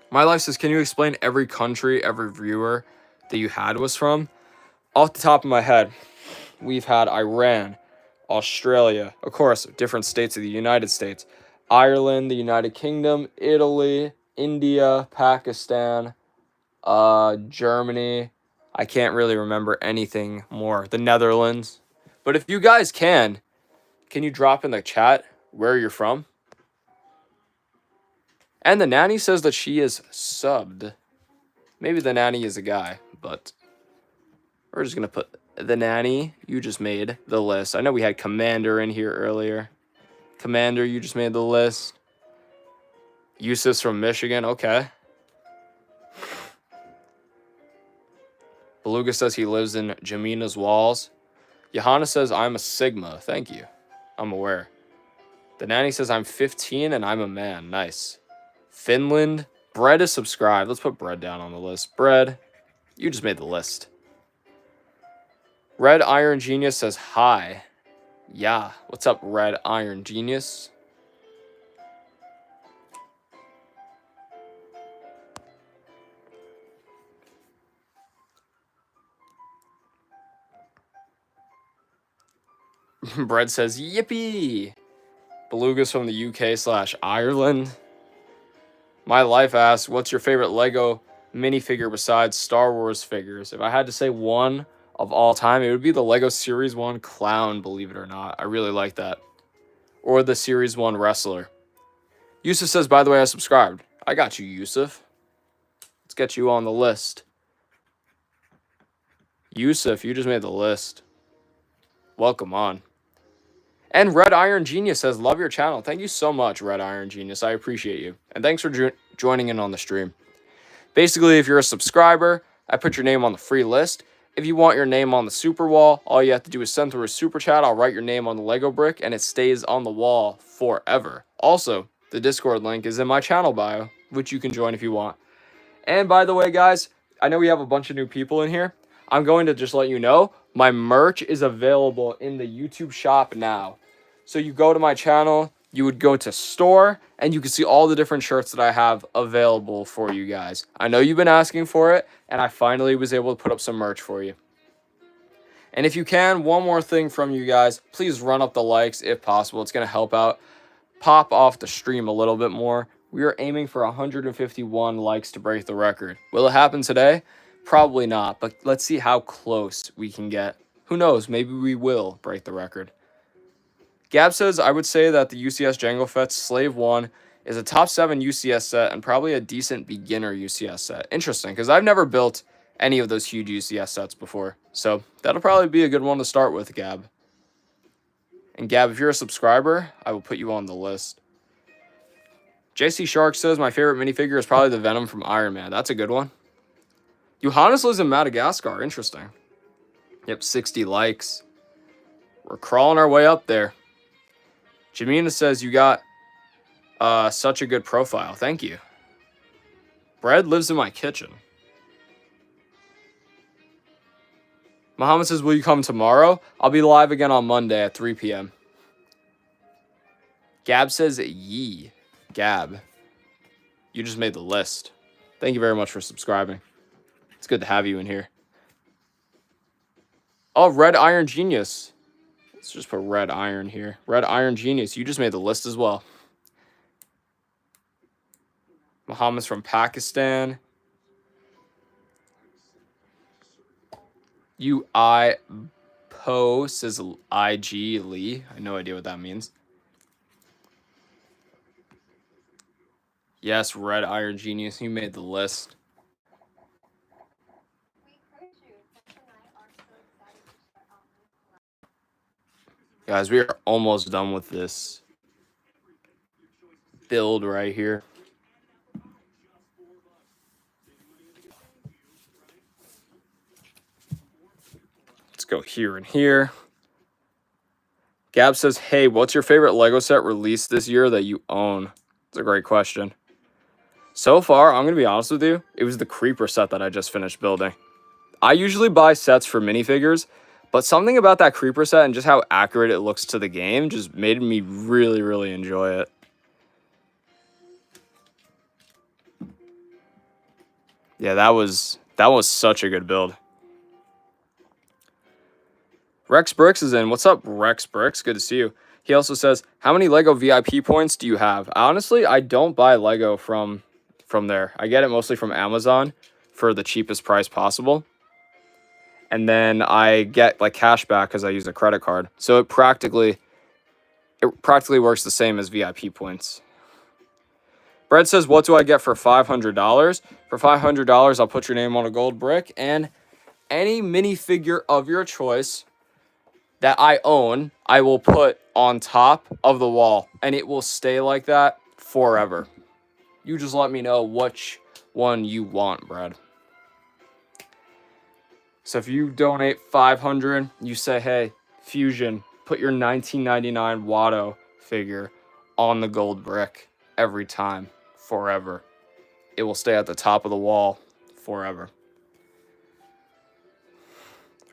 My Life says, can you explain every country, every viewer that you had was from? Off the top of my head, we've had Iran, Australia, of course, different states of the United States, Ireland, the United Kingdom, Italy, India, Pakistan, Germany. I can't really remember anything more. The Netherlands. But if you guys can you drop in the chat where you're from? And the Nanny says that she is subbed. Maybe the Nanny is a guy, but we're just going to put the Nanny. You just made the list. I know we had Commander in here earlier. Commander, you just made the list. Yusuf's from Michigan. Okay. Beluga says he lives in Jamina's walls. Johanna says, I'm a Sigma. Thank you. I'm aware. The Nanny says, I'm 15 and I'm a man. Nice. Finland. Bread is subscribed. Let's put Bread down on the list. Bread, you just made the list. Red Iron Genius says, hi. Yeah. What's up, Red Iron Genius? Bread says, yippee. Beluga's from the UK/Ireland. My Life asks, what's your favorite Lego minifigure besides Star Wars figures? If I had to say one of all time, it would be the Lego Series 1 Clown, believe it or not. I really like that. Or the Series 1 Wrestler. Yusuf says, by the way, I subscribed. I got you, Yusuf. Let's get you on the list. Yusuf, you just made the list. Welcome on. And Red Iron Genius says, love your channel. Thank you so much, Red Iron Genius. I appreciate you. And thanks for joining in on the stream. Basically, if you're a subscriber, I put your name on the free list. If you want your name on the super wall, all you have to do is send through a super chat. I'll write your name on the Lego brick, and it stays on the wall forever. Also, the Discord link is in my channel bio, which you can join if you want. And by the way, guys, I know we have a bunch of new people in here. I'm going to just let you know, my merch is available in the YouTube shop now. So you go to my channel, you would go to store, and you can see all the different shirts that I have available for you guys. I know you've been asking for it, and I finally was able to put up some merch for you. And if you can, one more thing from you guys, please run up the likes if possible. It's going to help out. Pop off the stream a little bit more. We are aiming for 151 likes to break the record. Will it happen today? Probably not, but let's see how close we can get. Who knows? Maybe we will break the record. Gab says, I would say that the UCS Jango Fett Slave 1 is a top 7 UCS set and probably a decent beginner UCS set. Interesting, because I've never built any of those huge UCS sets before. So that'll probably be a good one to start with, Gab. And Gab, if you're a subscriber, I will put you on the list. JC Shark says, my favorite minifigure is probably the Venom from Iron Man. That's a good one. Johannes lives in Madagascar. Interesting. Yep, 60 likes. We're crawling our way up there. Jamina says, you got such a good profile. Thank you. Bread lives in my kitchen. Muhammad says, will you come tomorrow? I'll be live again on Monday at 3 p.m. Gab says, yee. Gab, you just made the list. Thank you very much for subscribing. It's good to have you in here. Oh, Red Iron Genius. Let's just put Red Iron here. Red Iron Genius, you just made the list as well. Muhammad's from Pakistan. UI Po says IG Lee. I have no idea what that means. Yes, Red Iron Genius. You made the list. Guys, we are almost done with this build right here. Let's go here and here. Gab says, hey, what's your favorite Lego set released this year that you own? It's a great question. So far, I'm going to be honest with you, it was the Creeper set that I just finished building. I usually buy sets for minifigures, but something about that Creeper set and just how accurate it looks to the game just made me really, really enjoy it. Yeah, that was such a good build. Rex Bricks is in. What's up, Rex Bricks? Good to see you. He also says, how many Lego VIP points do you have? Honestly, I don't buy Lego from there. I get it mostly from Amazon for the cheapest price possible. And then I get like cash back because I use a credit card. So it practically works the same as VIP points. Brett says, what do I get for $500? For $500, I'll put your name on a gold brick and any minifigure of your choice that I own, I will put on top of the wall, and it will stay like that forever. You just let me know which one you want, Brad. So if you donate $500, you say, hey, Fusion, put your 1999 Watto figure on the gold brick every time, forever. It will stay at the top of the wall forever.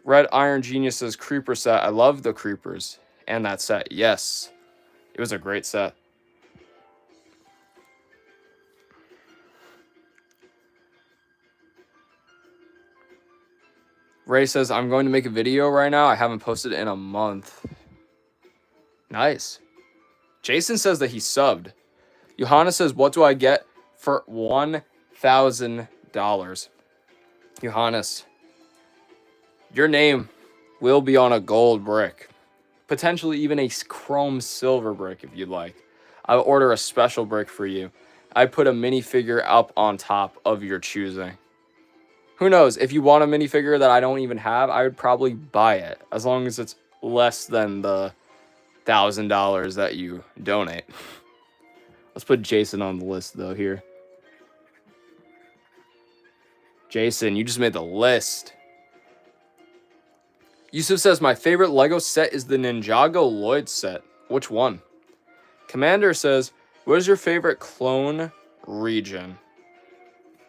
Red Iron Genius says, Creeper set. I love the Creepers and that set. Yes, it was a great set. Ray says, I'm going to make a video right now. I haven't posted in a month. Nice. Jason says that he subbed. Johanna says, what do I get for $1,000? Johannes, your name will be on a gold brick. Potentially even a chrome silver brick if you'd like. I'll order a special brick for you. I put a minifigure up on top of your choosing. Who knows? If you want a minifigure that I don't even have, I would probably buy it. As long as it's less than the $1,000 that you donate. Let's put Jason on the list, though, here. Jason, you just made the list. Yusuf says, my favorite Lego set is the Ninjago Lloyd set. Which one? Commander says, what is your favorite clone region?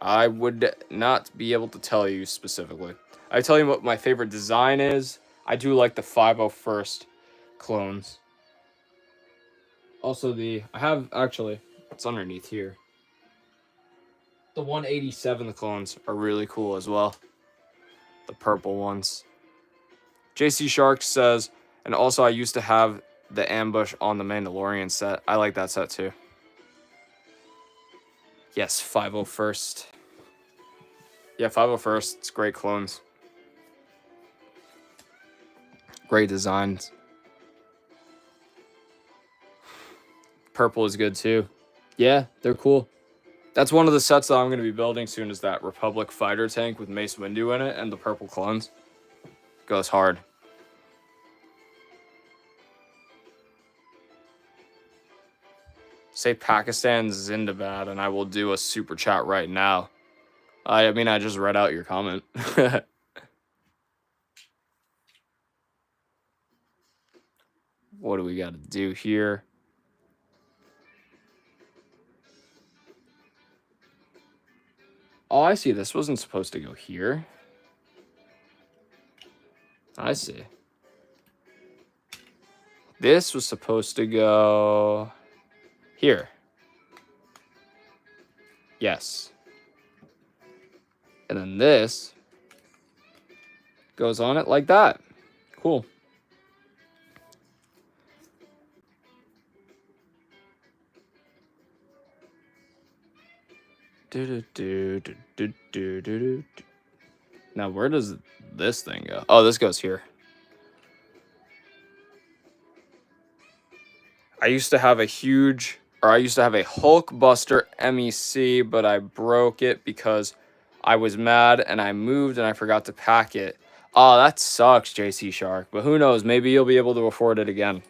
I would not be able to tell you specifically. I tell you what my favorite design is. I do like the 501st clones. Also I have, actually, it's underneath here. The 187 clones are really cool as well. The purple ones. JC Shark says, and also I used to have the ambush on the Mandalorian set. I like that set too. Yes, 501st. Yeah, 501st. It's great clones. Great designs. Purple is good too. Yeah, they're cool. That's one of the sets that I'm going to be building soon is that Republic fighter tank with Mace Windu in it and the purple clones. Goes hard. Say Pakistan Zindabad and I will do a super chat right now. I mean, I just read out your comment. What do we got to do here? Oh, I see. This wasn't supposed to go here. I see. This was supposed to go here. Yes. And then this goes on it like that. Cool. Now, where does this thing go? Oh, this goes here. I used to have a Hulkbuster MEC, but I broke it because I was mad and I moved and I forgot to pack it. Oh, that sucks, JC Shark. But who knows? Maybe you'll be able to afford it again.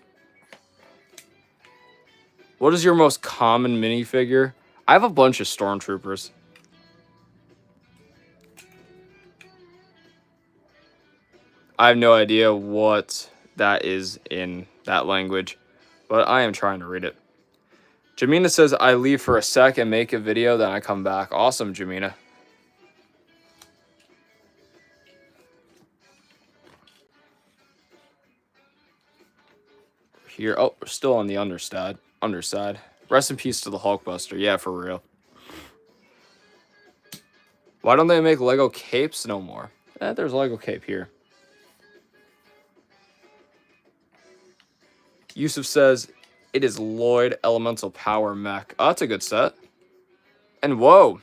What is your most common minifigure? I have a bunch of Stormtroopers. I have no idea what that is in that language, but I am trying to read it. Jamina says, I leave for a sec and make a video, then I come back. Awesome, Jamina. Here, oh, we're still on the underside. Rest in peace to the Hulkbuster. Yeah, for real. Why don't they make Lego capes no more? There's a Lego cape here. Yusuf says, it is Lloyd Elemental Power Mech. Oh, that's a good set. And whoa,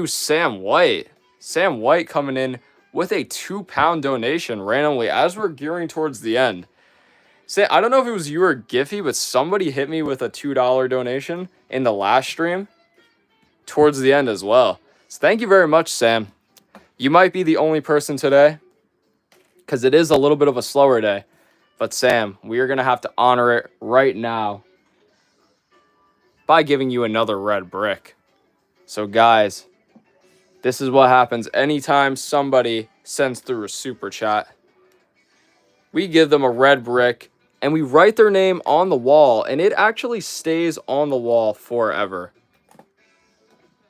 Sam White. Sam White coming in with a £2 donation randomly as we're gearing towards the end. I don't know if it was you or Giphy, but somebody hit me with a $2 donation in the last stream towards the end as well. So thank you very much, Sam. You might be the only person today because it is a little bit of a slower day. But Sam, we are going to have to honor it right now by giving you another red brick. So guys, this is what happens anytime somebody sends through a super chat. We give them a red brick and we write their name on the wall, and it actually stays on the wall forever.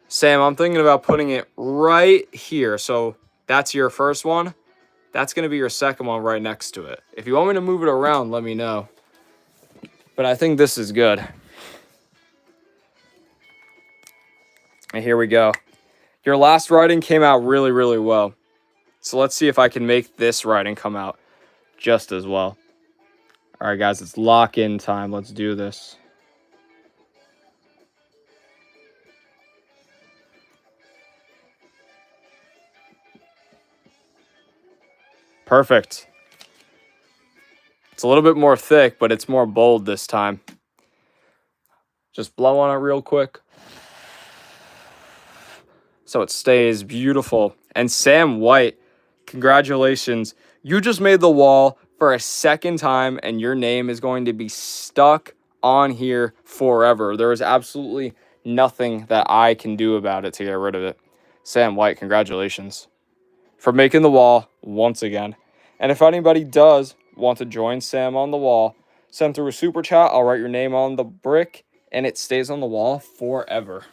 Sam, I'm thinking about putting it right here. So that's your first one. That's going to be your second one right next to it. If you want me to move it around, let me know. But I think this is good. And here we go. Your last writing came out really, really well. So let's see if I can make this writing come out just as well. All right, guys, it's lock-in time. Let's do this. Perfect. It's a little bit more thick, but it's more bold this time. Just blow on it real quick. So it stays beautiful. And Sam White, congratulations. You just made the wall for a second time, and your name is going to be stuck on here forever. There is absolutely nothing that I can do about it to get rid of it. Sam White, congratulations for making the wall once again. And if anybody does want to join Sam on the wall, send through a super chat. I'll write your name on the brick, and it stays on the wall forever.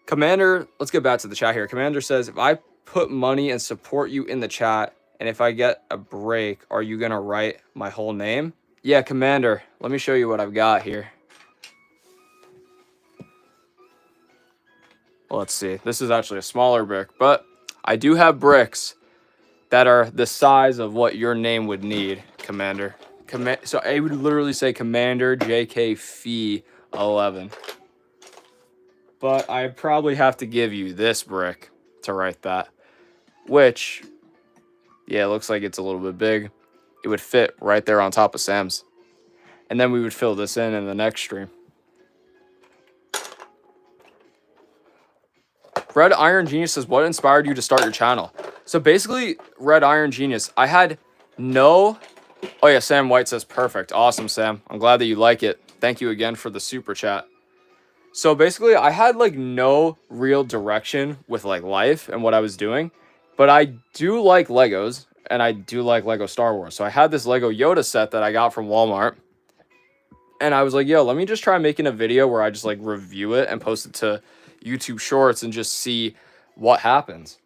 Commander, let's get back to the chat here. Commander says, if I put money and support you in the chat, and if I get a break, are you going to write my whole name? Yeah, Commander, let me show you what I've got here. Well, let's see. This is actually a smaller brick, but I do have bricks that are the size of what your name would need, Commander. So I would literally say Commander JK Fee 11. But I probably have to give you this brick to write that, which, yeah, it looks like it's a little bit big. It would fit right there on top of Sam's. And then we would fill this in the next stream. Red Iron Genius says, what inspired you to start your channel? So basically, Red Iron Genius, I had no... Oh yeah, Sam White says, perfect. Awesome, Sam. I'm glad that you like it. Thank you again for the super chat. So basically, I had like no real direction with like life and what I was doing. But I do like Legos, and I do like Lego Star Wars. So I had this Lego Yoda set that I got from Walmart. And I was like, yo, let me just try making a video where I just like review it and post it to YouTube Shorts and just see what happens.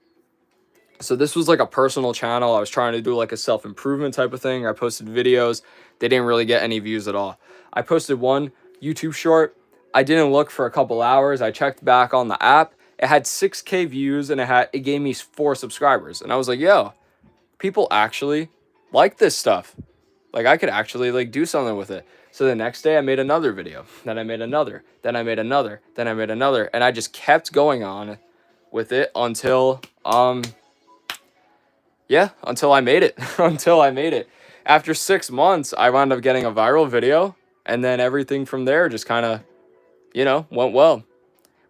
So this was like a personal channel. I was trying to do like a self-improvement type of thing. I posted videos. They didn't really get any views at all. I posted one YouTube short. I didn't look for a couple hours. I checked back on the app. It had 6K views and it gave me 4 subscribers. And I was like, yo, people actually like this stuff. Like, I could actually, like, do something with it. So the next day I made another video. Then I made another. Then I made another. Then I made another. And I just kept going on with it until, yeah, until I made it. Until I made it. After 6 months, I wound up getting a viral video. And then everything from there just kind of, you know, went well.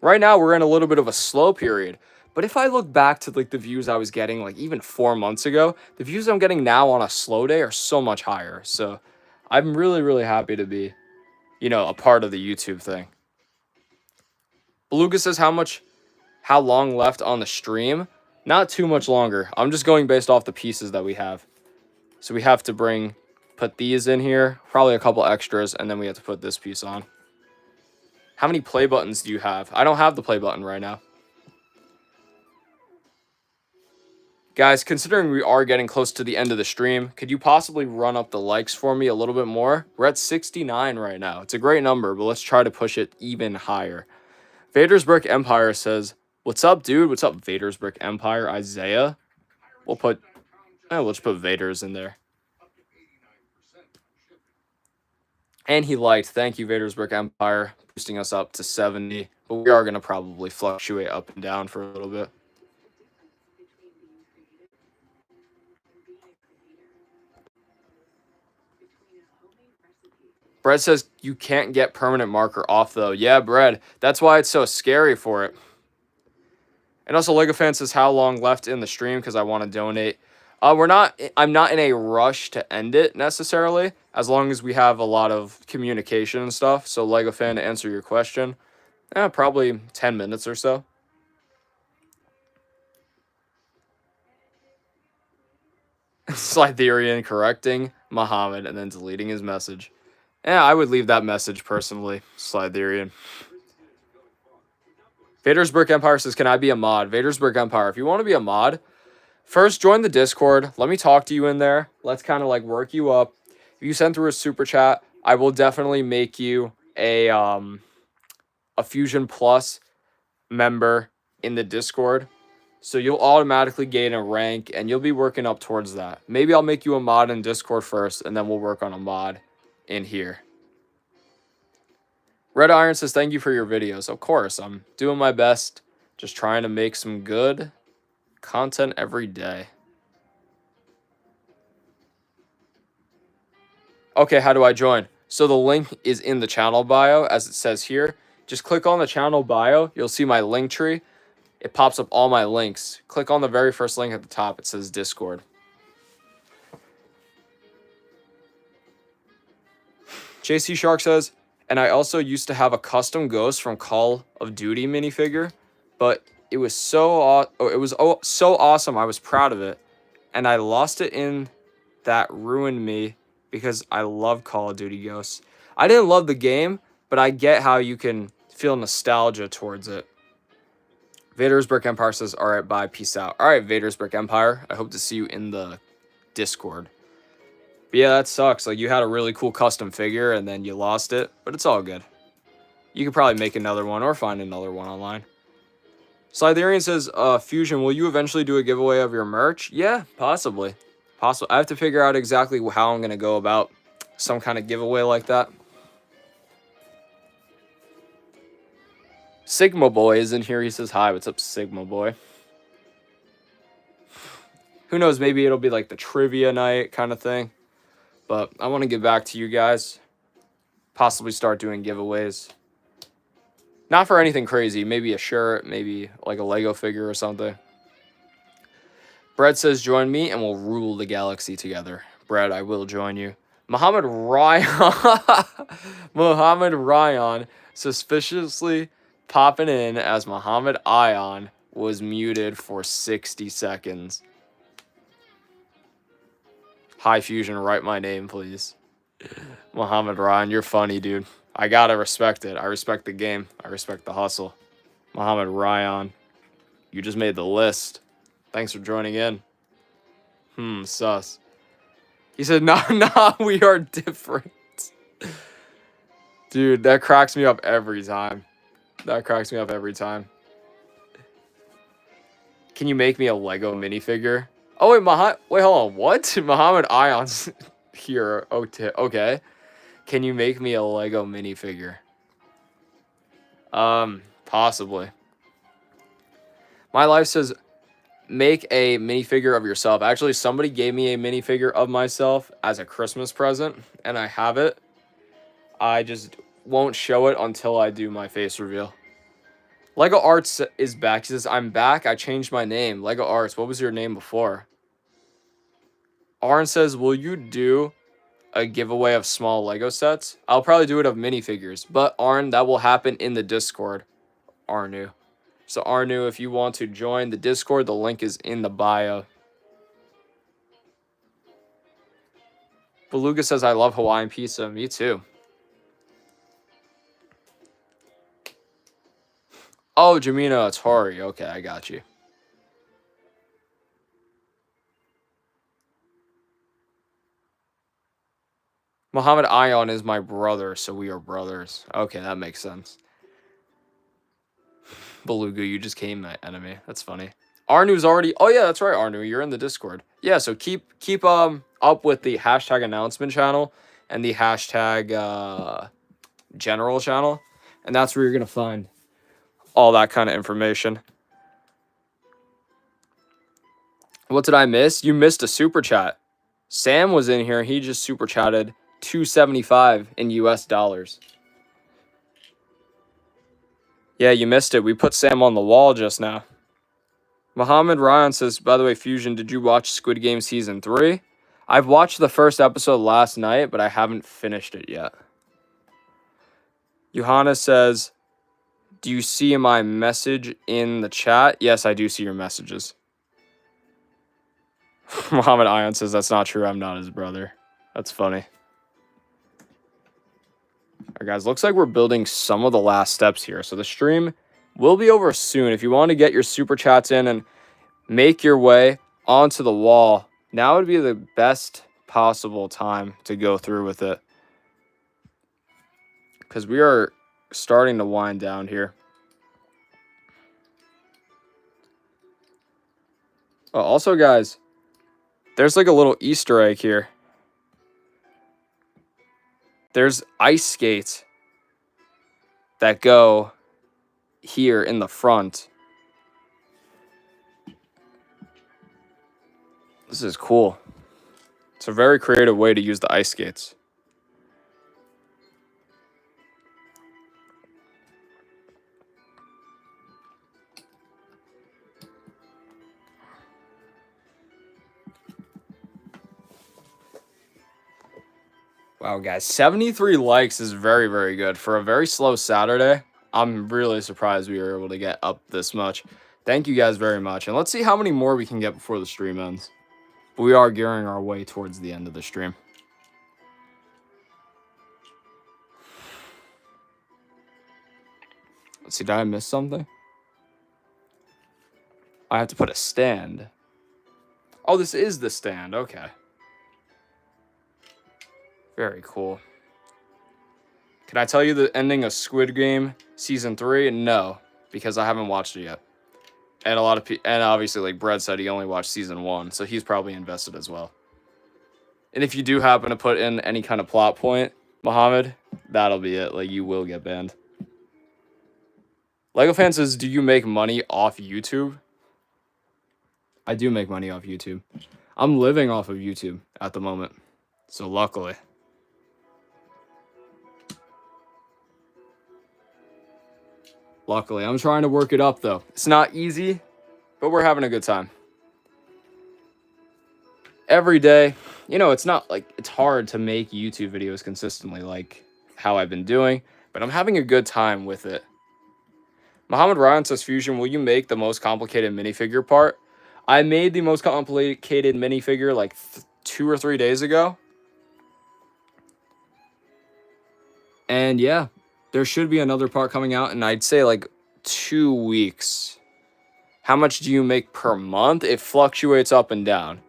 Right now, we're in a little bit of a slow period. But if I look back to like the views I was getting like even 4 months ago, the views I'm getting now on a slow day are so much higher. So I'm really, really happy to be, you know, a part of the YouTube thing. Beluga says how long left on the stream? Not too much longer. I'm just going based off the pieces that we have. So we have to put these in here, probably a couple extras, and then we have to put this piece on. How many play buttons do you have? I don't have the play button right now. Guys, considering we are getting close to the end of the stream, could you possibly run up the likes for me a little bit more? We're at 69 right now. It's a great number, but let's try to push it even higher. Vader's Brick Empire says, "What's up, dude? What's up, Vader's Brick Empire?" Isaiah. Let's put Vader's in there. And he liked. Thank you, Vader's Brick Empire, boosting us up to 70. But we are going to probably fluctuate up and down for a little bit. Brett says you can't get permanent marker off, though. Yeah, Brett. That's why it's so scary for it. And also, Lego fan says, how long left in the stream? Because I want to donate. I'm not in a rush to end it necessarily, as long as we have a lot of communication and stuff. So, Lego fan, to answer your question, probably 10 minutes or so. Slytherian correcting Muhammad and then deleting his message. Yeah, I would leave that message personally, Slytherian. Vader's Brick Empire says, can I be a mod? Vader's Brick Empire, if you want to be a mod, first join the Discord. Let me talk to you in there. Let's kind of like work you up. If you send through a super chat, I will definitely make you a Fusion Plus member in the Discord. So you'll automatically gain a rank and you'll be working up towards that. Maybe I'll make you a mod in Discord first and then we'll work on a mod in here. Red Iron says, thank you for your videos. Of course, I'm doing my best. Just trying to make some good content every day. Okay, how do I join? So the link is in the channel bio, as it says here. Just click on the channel bio. You'll see my link tree. It pops up all my links. Click on the very first link at the top. It says Discord. JC Shark says, and I also used to have a custom Ghost from Call of Duty minifigure, but it was so awesome. I was proud of it, and I lost it in that ruined me because I love Call of Duty Ghosts. I didn't love the game, but I get how you can feel nostalgia towards it. Vader's Brick Empire says, all right, bye, peace out. All right, Vader's Brick Empire, I hope to see you in the Discord. But yeah, that sucks. Like, you had a really cool custom figure, and then you lost it. But it's all good. You could probably make another one or find another one online. Slytherian says, Fusion, will you eventually do a giveaway of your merch? Yeah, possibly. I have to figure out exactly how I'm going to go about some kind of giveaway like that. Sigma Boy is in here. He says, hi, what's up, Sigma Boy? Who knows, maybe it'll be like the trivia night kind of thing. But I want to get back to you guys. Possibly start doing giveaways. Not for anything crazy. Maybe a shirt. Maybe like a Lego figure or something. Brett says, join me and we'll rule the galaxy together. Brett, I will join you. Muhammad Ryan suspiciously popping in as Muhammad Ion was muted for 60 seconds. Hi, Fusion, write my name, please. Muhammad Ryan, you're funny, dude. I gotta respect it. I respect the game. I respect the hustle. Muhammad Ryan, you just made the list. Thanks for joining in. Sus. He said, nah, we are different. Dude, that cracks me up every time. That cracks me up every time. Can you make me a Lego minifigure? Oh, wait, hold on. What? Muhammad Ion's Here, okay. Can you make me a Lego minifigure? Possibly. My life says make a minifigure of yourself. Actually, somebody gave me a minifigure of myself as a Christmas present, and I have it. I just won't show it until I do my face reveal. Lego Arts is back. He says, I'm back. I changed my name. Lego Arts. What was your name before? Arn says, will you do a giveaway of small Lego sets? I'll probably do it of minifigures. But Arn, that will happen in the Discord. Arnu. So Arnu, if you want to join the Discord, the link is in the bio. Beluga says, I love Hawaiian pizza. Me too. Oh, Jamina, it's Hori. Okay, I got you. Muhammad Ion is my brother, so we are brothers. Okay, that makes sense. Beluga, you just came my enemy. That's funny. Arnu's already... Oh, yeah, that's right, Arnu. You're in the Discord. Yeah, so keep up with the hashtag announcement channel and the hashtag general channel. And that's where you're going to find all that kind of information. What did I miss? You missed a super chat. Sam was in here. He just super chatted $2.75 in US dollars. Yeah, you missed it. We put Sam on the wall just now. Muhammad Ryan says, by the way, Fusion, did you watch Squid Game Season 3? I've watched the first episode last night, but I haven't finished it yet. Johanna says, do you see my message in the chat? Yes, I do see your messages. Muhammad Ion says, that's not true. I'm not his brother. That's funny. All right, guys, looks like we're building some of the last steps here. So the stream will be over soon. If you want to get your super chats in and make your way onto the wall, now would be the best possible time to go through with it. Because we are starting to wind down here. Oh, also, guys, there's like a little Easter egg here. There's ice skates that go here in the front. This is cool. It's a very creative way to use the ice skates. Wow, guys, 73 likes is very, very good. For a very slow Saturday, I'm really surprised we were able to get up this much. Thank you guys very much. And let's see how many more we can get before the stream ends. But we are gearing our way towards the end of the stream. Let's see, did I miss something? I have to put a stand. Oh, this is the stand. Okay. Very cool. Can I tell you the ending of Squid Game Season 3? No, because I haven't watched it yet. And a lot of people, and obviously, like Brett said, he only watched Season 1, so he's probably invested as well. And if you do happen to put in any kind of plot point, Muhammad, that'll be it. Like, you will get banned. Lego Fan says, do you make money off YouTube? I do make money off YouTube. I'm living off of YouTube at the moment. So luckily. Luckily, I'm trying to work it up, though. It's not easy, but we're having a good time. Every day, you know, it's not like it's hard to make YouTube videos consistently like how I've been doing, but I'm having a good time with it. Muhammad Ryan says, Fusion, will you make the most complicated minifigure part? I made the most complicated minifigure like 2 or 3 days ago. And yeah, there should be another part coming out in, I'd say, like 2 weeks. How much do you make per month? It fluctuates up and down.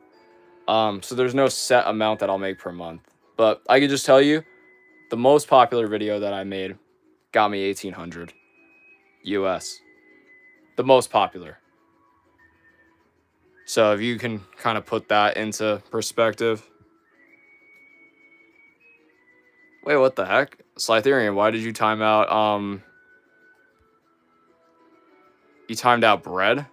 So there's no set amount that I'll make per month. But I can just tell you, the most popular video that I made got me 1,800 US. The most popular. So if you can kind of put that into perspective. Wait, what the heck? Slytherian, why did you time out, you timed out bread?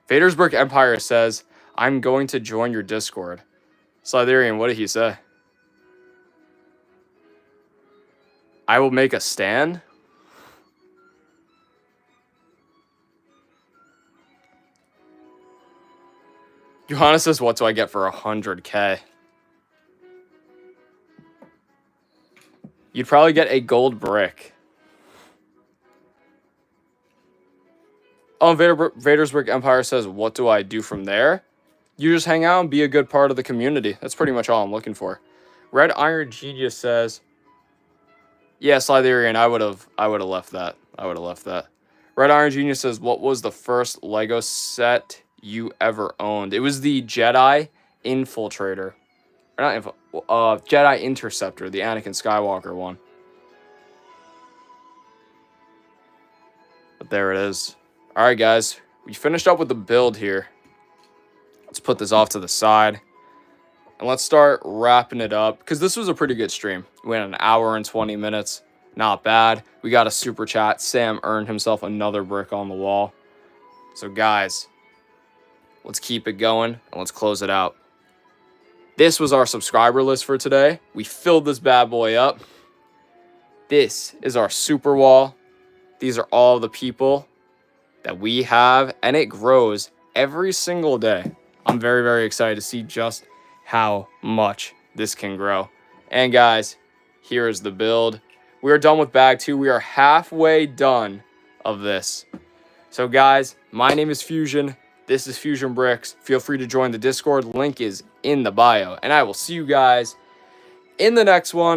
Vader's Brick Empire says, I'm going to join your Discord. Slytherian, what did he say? I will make a stand? Johanna says, what do I get for 100K? You'd probably get a gold brick. Oh, Vader's Brick Empire says, what do I do from there? You just hang out and be a good part of the community. That's pretty much all I'm looking for. Red Iron Genius says, yeah, Slytherian, I would have left that. I would have left that. Red Iron Genius says, what was the first Lego set you ever owned? It was the Jedi Infiltrator. Or not Jedi Interceptor, the Anakin Skywalker one. But there it is. All right, guys. We finished up with the build here. Let's put this off to the side. And let's start wrapping it up. Because this was a pretty good stream. We went an hour and 20 minutes. Not bad. We got a super chat. Sam earned himself another brick on the wall. So, guys, let's keep it going. And let's close it out. This was our subscriber list for today. We filled this bad boy up. This is our super wall. These are all the people that we have, and it grows every single day. I'm very, very excited to see just how much this can grow. And guys, here is the build. We are done with bag 2. We are halfway done of this. So guys, my name is Fusion. This is Fusion Bricks. Feel free to join the Discord. Link is in the bio. And I will see you guys in the next one.